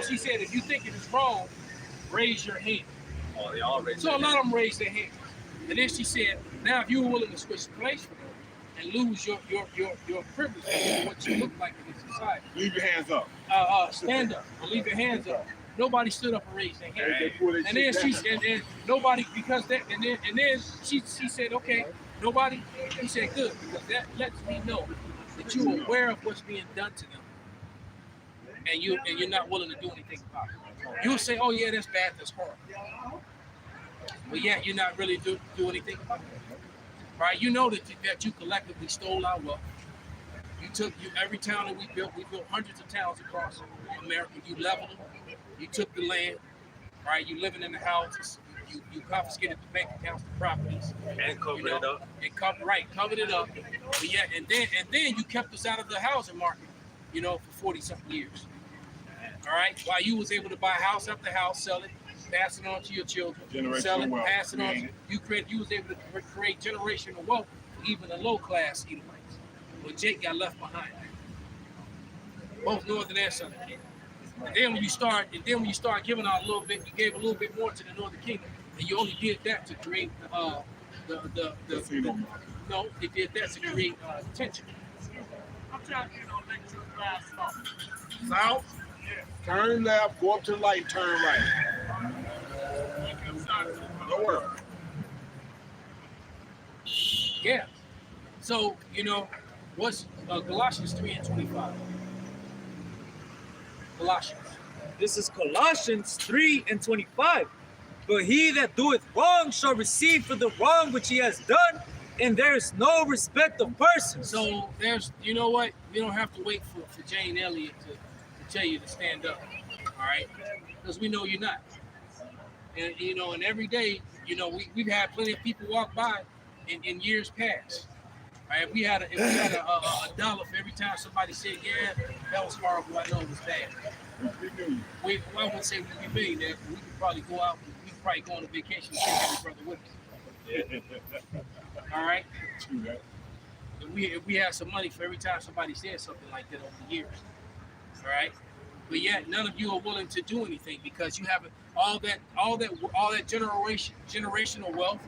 She said, if you think it is wrong, raise your hand. Oh, they all raised So a lot of them raised their hands. And then she said, now if you were willing to switch place for them and lose your privilege of what you look like in this society, Leave your hands up. stand up or leave your hands up. Nobody stood up and raised their hand. They pull their And then shit down. and nobody, because that, and then she said, okay, nobody. She said, good, because that lets me know that you're aware of what's being done to them, and you're not willing to do anything about it. You'll say, oh yeah, that's bad, that's horrible, but yet you're not really do anything about it. Right? You know that you collectively stole our wealth. Every town that we built hundreds of towns across America. You leveled them. You took the land, right? You living in the houses. You confiscated the bank accounts, the properties, and covered it up. and covered it up. But yeah, and then you kept us out of the housing market, you know, for 40-something years. All right, while you was able to buy house after house, sell it, pass it on to your children, Generational sell it, wealth, pass it on. create it. You was able to create generational wealth for even the low class Edomites. Well, Jake got left behind. Both northern and southern kingdom. And then when you start giving out a little bit, you gave a little bit more to the northern kingdom, and you only did that to create no, they did that to create tension. I'm trying to get on that South. Turn left. Go up to the light. Turn right. Don't worry. Yeah. So, you know, what's Galatians 3:25? Colossians. This is Colossians 3:25. But he that doeth wrong shall receive for the wrong which he has done, and there is no respect of persons. So there's, you know what? You don't have to wait for Jane Elliott to tell you to stand up, all right? Because we know you're not. And, you know, and every day, you know, we've had plenty of people walk by in years past. All right, if we had a dollar for every time somebody said, yeah, that was horrible, I know it was bad. I wouldn't say we'd be millionaires, but we could probably go out, we could probably go on a vacation and take every brother with us. All right? If we had some money for every time somebody said something like that over the years. All right? But yet none of you are willing to do anything because you haven't all that generational wealth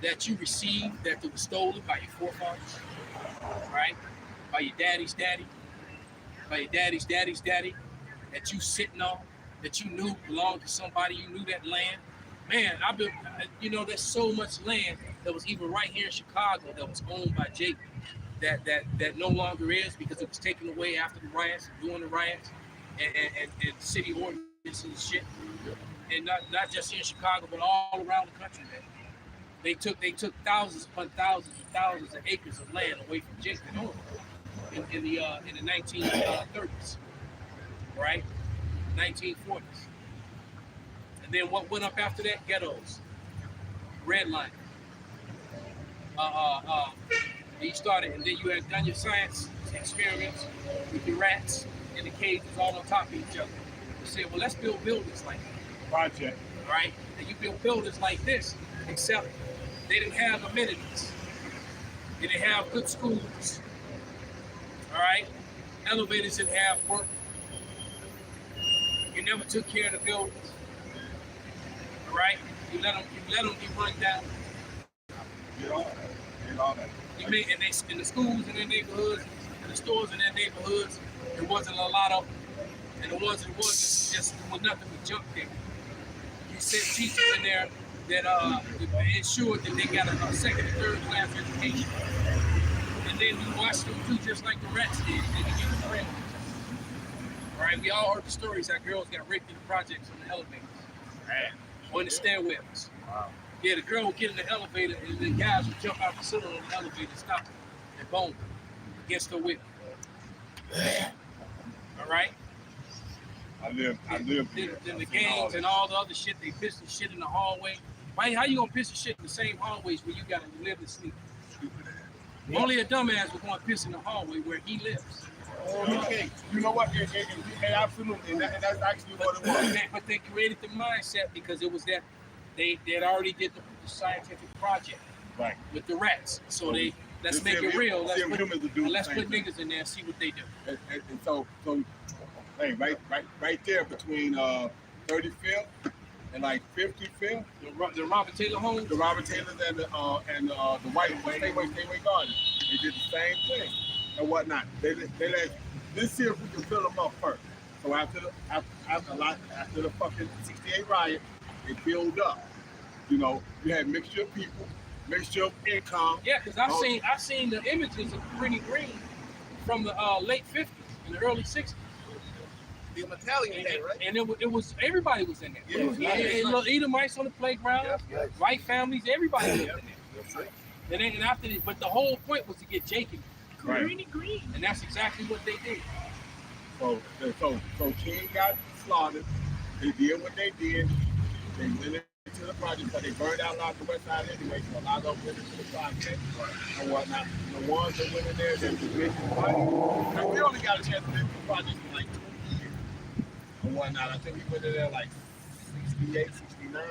that you received that was stolen by your forefathers, right? By your daddy's daddy, by your daddy's daddy's daddy, that you sitting on, that you knew belonged to somebody, you knew that land. Man, there's so much land that was even right here in Chicago that was owned by Jake that no longer is because it was taken away after the riots, during the riots, and city ordinances and shit. And not just here in Chicago, but all around the country, man. They took thousands upon thousands and thousands of acres of land away from Jake and owned in the 1930s, right? 1940s. And then what went up after that? Ghettos, redlining. You started, and then you had done your science experiments with your rats in the cages all on top of each other. You said, well, let's build buildings like that. Project. Right? And you build buildings like this, except they didn't have amenities. They didn't have good schools. All right? Elevators didn't have work. You never took care of the buildings. All right? You let them be run down. Get all that. You made, and they in the schools in their neighborhoods, in the stores in their neighborhoods, there wasn't a lot of them. And the ones that was just was nothing but junk there. You sent teachers in there that ensured that they got a second and third class education. And then you watched them do just like the rats did. They could get the railings. All right, we all heard the stories how girls got raped in the projects on the elevators. Or in the stairwells. Wow. Yeah, the girl would get in the elevator and the guys would jump out the ceiling on the elevator, stop her, and boom, against her whip. All right? I live here. Then the gangs and all the other shit, they piss the shit in the hallway. Why? How you gonna piss the shit in the same hallways where you gotta live and sleep? Only a dumbass would want to piss in the hallway where he lives. Okay, you know what? Absolutely, and that's actually what it was. But they created the mindset because it was that they had already did the scientific project Right. with the rats. So let's Just make see it if real. Let's humans will do the let's same put thing. niggas in there and see what they do. And so, hey, right there between 35th and like 55th, The Robert Taylor homes. the Robert Taylors and the white Stateway Gardens, they did the same thing and whatnot. They let let's see if we can fill them up first. So after the fucking '68 riot, it filled up. You know, you had mixture of people, mixture of income. Yeah, because I've seen the images of Pretty Green from the late '50s and the early '60s. The Italian day, right? And it was everybody was in there. Yeah, Little Edomites on the playground, white families, everybody was in there. And after, but the whole point was to get Jacob Right. green, and that's exactly what they did. So King got slaughtered. They did what they did. They went into the project, but they burned out a lot of the west side anyway. So a lot of them went into the project and whatnot. The ones that went in there, they was making money. And we only got a chance to live in the project for like 2 years and whatnot. I think we went in there like 68, 69.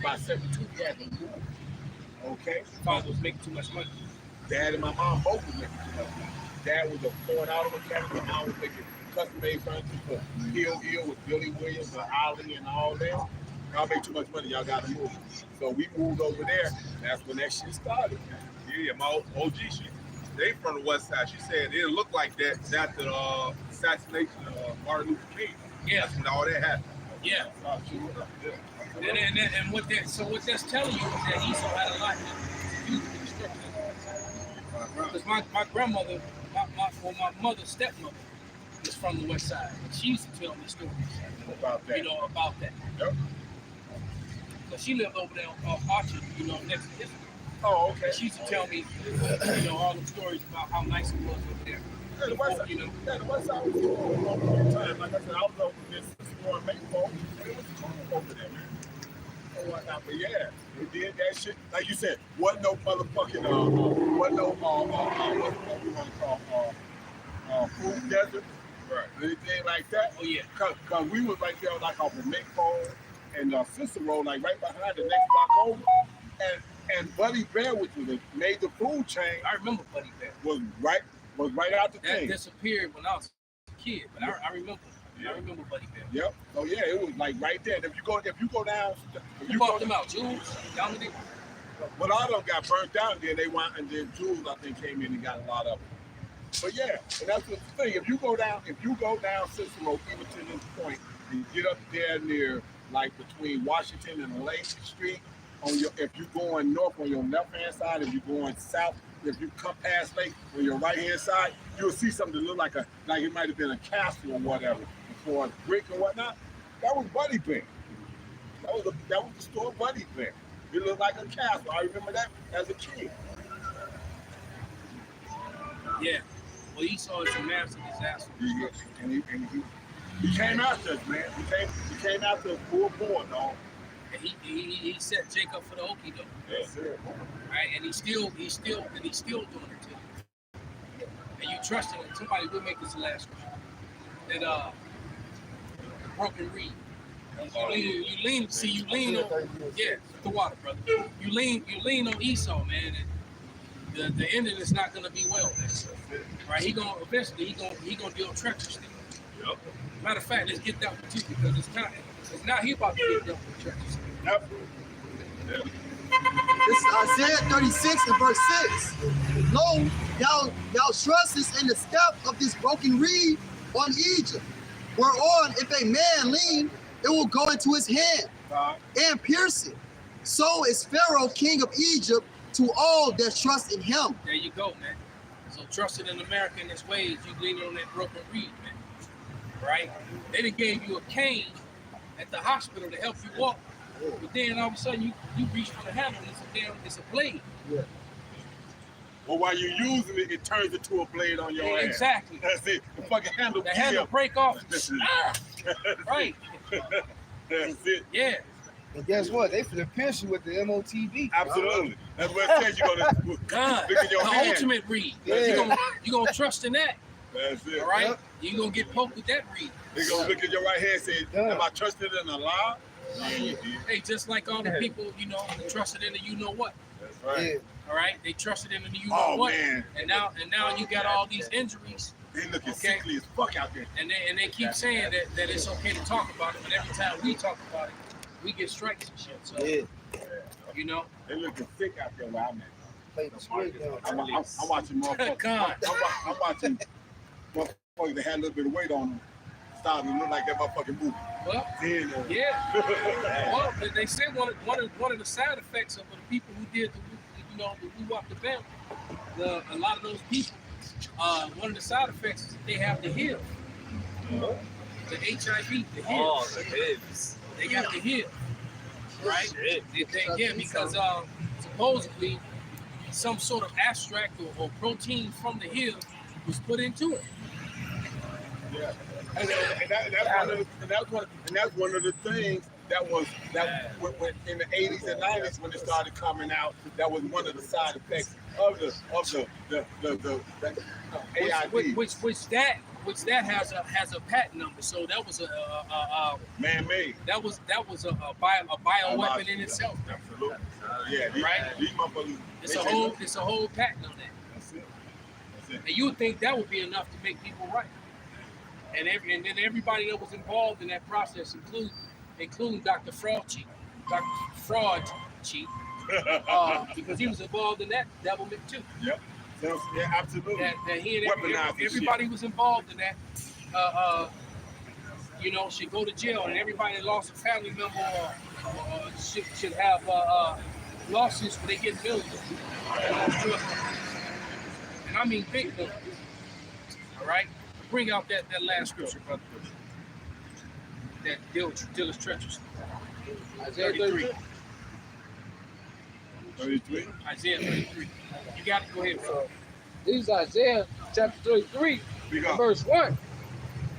By 72, we had to move. Okay. Father was making too much money. Dad and my mom both was making too much money. Dad was a Ford auto mechanic, and mom was making custom-made furniture for Hill with Billy Williams and Ollie and all them. Y'all make too much money, y'all gotta move. So we moved over there. That's when that shit started. Yeah, my OG, they from the west side. She said it looked like that after the assassination of Martin Luther King. Yeah, That's when all that happened. yeah. And what that's telling you is that Esau had a lot to do with the destruction of the Because my grandmother, my mother's stepmother is from the west side. And she used to tell me stories About that. about that. Yep. Because she lived over there off Orchard, next to Israel. Oh, okay. She used to tell me, all the stories about how nice it was over there. Yeah, the west side, the west side was cool for a long time. Like I said, I was over this more Maple. It was cool over there, man. And whatnot. But yeah, they did that shit. Like you said, wasn't no motherfucking what we want to call food desert. Right. Anything like that. Oh yeah. Cause we was right there like off of Maple and Cicero, like right behind the next block over. And Buddy Bear, which was a major food chain, I remember Buddy Bear. was right out the That thing. disappeared when I was a kid, but I remember. I remember Buddy Bear. Yep. So yeah, it was like right there. If you go down, You bought them out, Jules, Dominic. but all of them got burnt down. And then Jules I think came in and got a lot of them. But yeah, and that's the thing. If you go down Cicero even to this point, and get up there near like between Washington and Lake Street, if you're going north on your left hand side, if you're going south, if you come past Lake on your right hand side, you'll see something that look like it might have been a castle or whatever, before a brick or whatnot. That was Buddy Bear. That was the store Buddy Bear. It looked like a castle. I remember that as a kid. Yeah. Well, Esau is a massive disaster. And he He came after us, man. He came after us full bore, dog. And he set Jake up for the okie doke. Yes, sir. Right? And he's still doing it to you. And you trust him. Somebody will make this the last one. That the broken reed. You lean on the water, brother. You lean on Esau, man. And the ending is not gonna be well, man. Right? He gonna deal treacherously. Yep. Matter of fact, let's get that one too, because it's not he about to get dealt with treacherously. Yep. This is Isaiah 36 and verse 6. Lo, y'all trust is in the step of this broken reed on Egypt, whereon if a man lean, it will go into his hand and pierce it. So is Pharaoh, king of Egypt, to all that trust in him. There you go, man. So trusting in America in its ways, you leaning on that broken reed, man. Right? They done gave you a cane at the hospital to help you walk, but then all of a sudden you reach for the handle and it's a blade. Yeah. Well, while you're using it, it turns into a blade on your hand. Exactly. That's it. The fucking handle. The handle break off. Right. That's it. Yeah. And guess what? They finna pinch you with the MOTV. Absolutely. That's what it says. You're gonna God, look at your the hand. ultimate reed. Yeah. You gonna trust in that. That's it. All right. Yep. You gonna get poked with that reed. They're gonna look at your right hand and say, Yeah. am I trusting in a lie? Yeah, you did. Hey, just like all the people, that trusted in the you know what. That's right. Yeah. All right, they trusted in the you know Oh what. man. And now you got all these injuries. They looking Okay. sickly as fuck out there. And they keep saying that it's okay to talk about it, but every time we talk about it, we get strikes and shit. So Yeah. They looking sick out there where I'm at. Play the squid down. I'm watching motherfuckers. God. I'm watching motherfuckers that had a little bit of weight on them starting to look like that motherfucking movie. Well, Then, yeah. Well, they say one of the side effects of the people who did the who walked the belt, a lot of those people, one of the side effects is that they have the HIV. The HIV, the HIV. Oh, the hips. They got the HIV, right? Because supposedly some sort of extract or protein from the HIV was put into it. yeah. And that's one of the things that when in the 80s and 90s when it started coming out, that was one of the side effects of the AID. Which that has a patent number. So that was a Man-made. that was a bioweapon in itself. Absolutely. Yeah, Right? These motherfuckers. It's a whole patent on that. That's it. That's it. And you would think that would be enough to make people right. And then everybody that was involved in that process, including Dr. Fraudchi, because he was involved in that devilment too. Yep. Yeah, absolutely. That he and Weaponized everybody was involved in that. Should go to jail, and everybody that lost a family member should have lawsuits where they get millions. And I mean big millions. All right? Bring out that last scripture, brother. That deal is treacherous. Isaiah 33. 33. Isaiah 33. You got to go ahead, bro. This is Isaiah chapter 33, We got verse 1.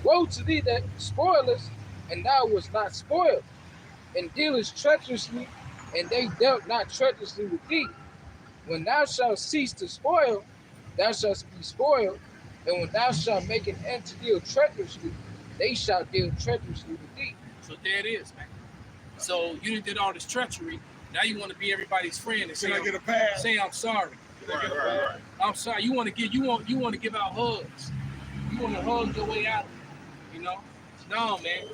Woe to thee that spoilest, and thou wast not spoiled, and dealest treacherously, and they dealt not treacherously with thee. When thou shalt cease to spoil, thou shalt be spoiled, and when thou shalt make an end to deal treacherously, they shall deal treacherously with thee. So there it is, man. So you did all this treachery. Now you want to be everybody's friend and Can I get a pass? say I'm sorry. Right. I'm sorry. You want to give out hugs. You want to hug your way out. No, man.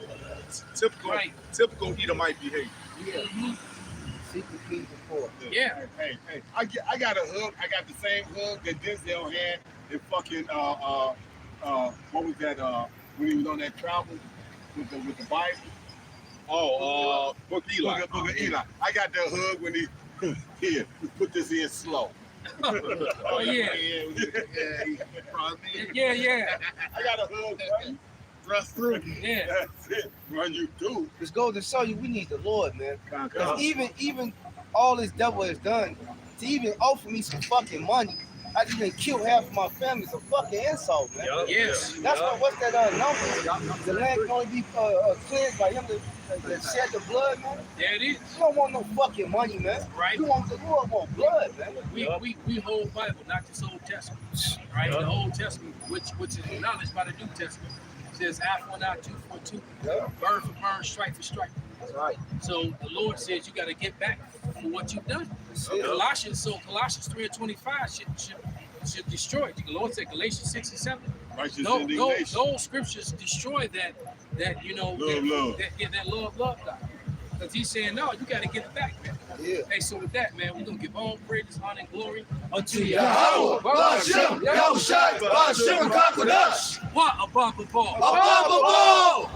Typical Edomite behavior. Mhm. Secret keys before. Yeah. Hey. I got a hug. I got the same hug that Denzel had in fucking what was that when he was on that travel with the Bible? Book Eli. Book of Eli. I got that hug when he here, put this in slow. Oh yeah. Yeah. I got a hug, bro. Thrust through. Yeah. That's it. Run you through. This goes to show you we need the Lord, man. Come. Because even all this devil has done, to even offer me some fucking money I just been killed half of my family. It's a fucking insult, man. Yes. That's what's that number? The land can only be cleansed by him that shed the blood, man. There it is. You don't want no fucking money, man. Right. You want the Lord want blood, man. We hold Bible, not just Old Testament. Right? The Old Testament, which is acknowledged by the New Testament, says eye for an eye, tooth for a tooth, burn for burn, strike for strike. That's right. So the Lord says you got to get back for what you've done. Colossians 3:25 should destroy it. The Lord said Galatians 6 and 7. Righteous Those indignation. scriptures destroy that you know Love. that love God. Because he's saying, no, you got to get it back, man. Yeah. Hey, so with that, man, we're going to give all praise, honor, and glory unto Yahweh, Bashem, Yahushai, Bashem, Kakodash. What above the ball? Above the ball.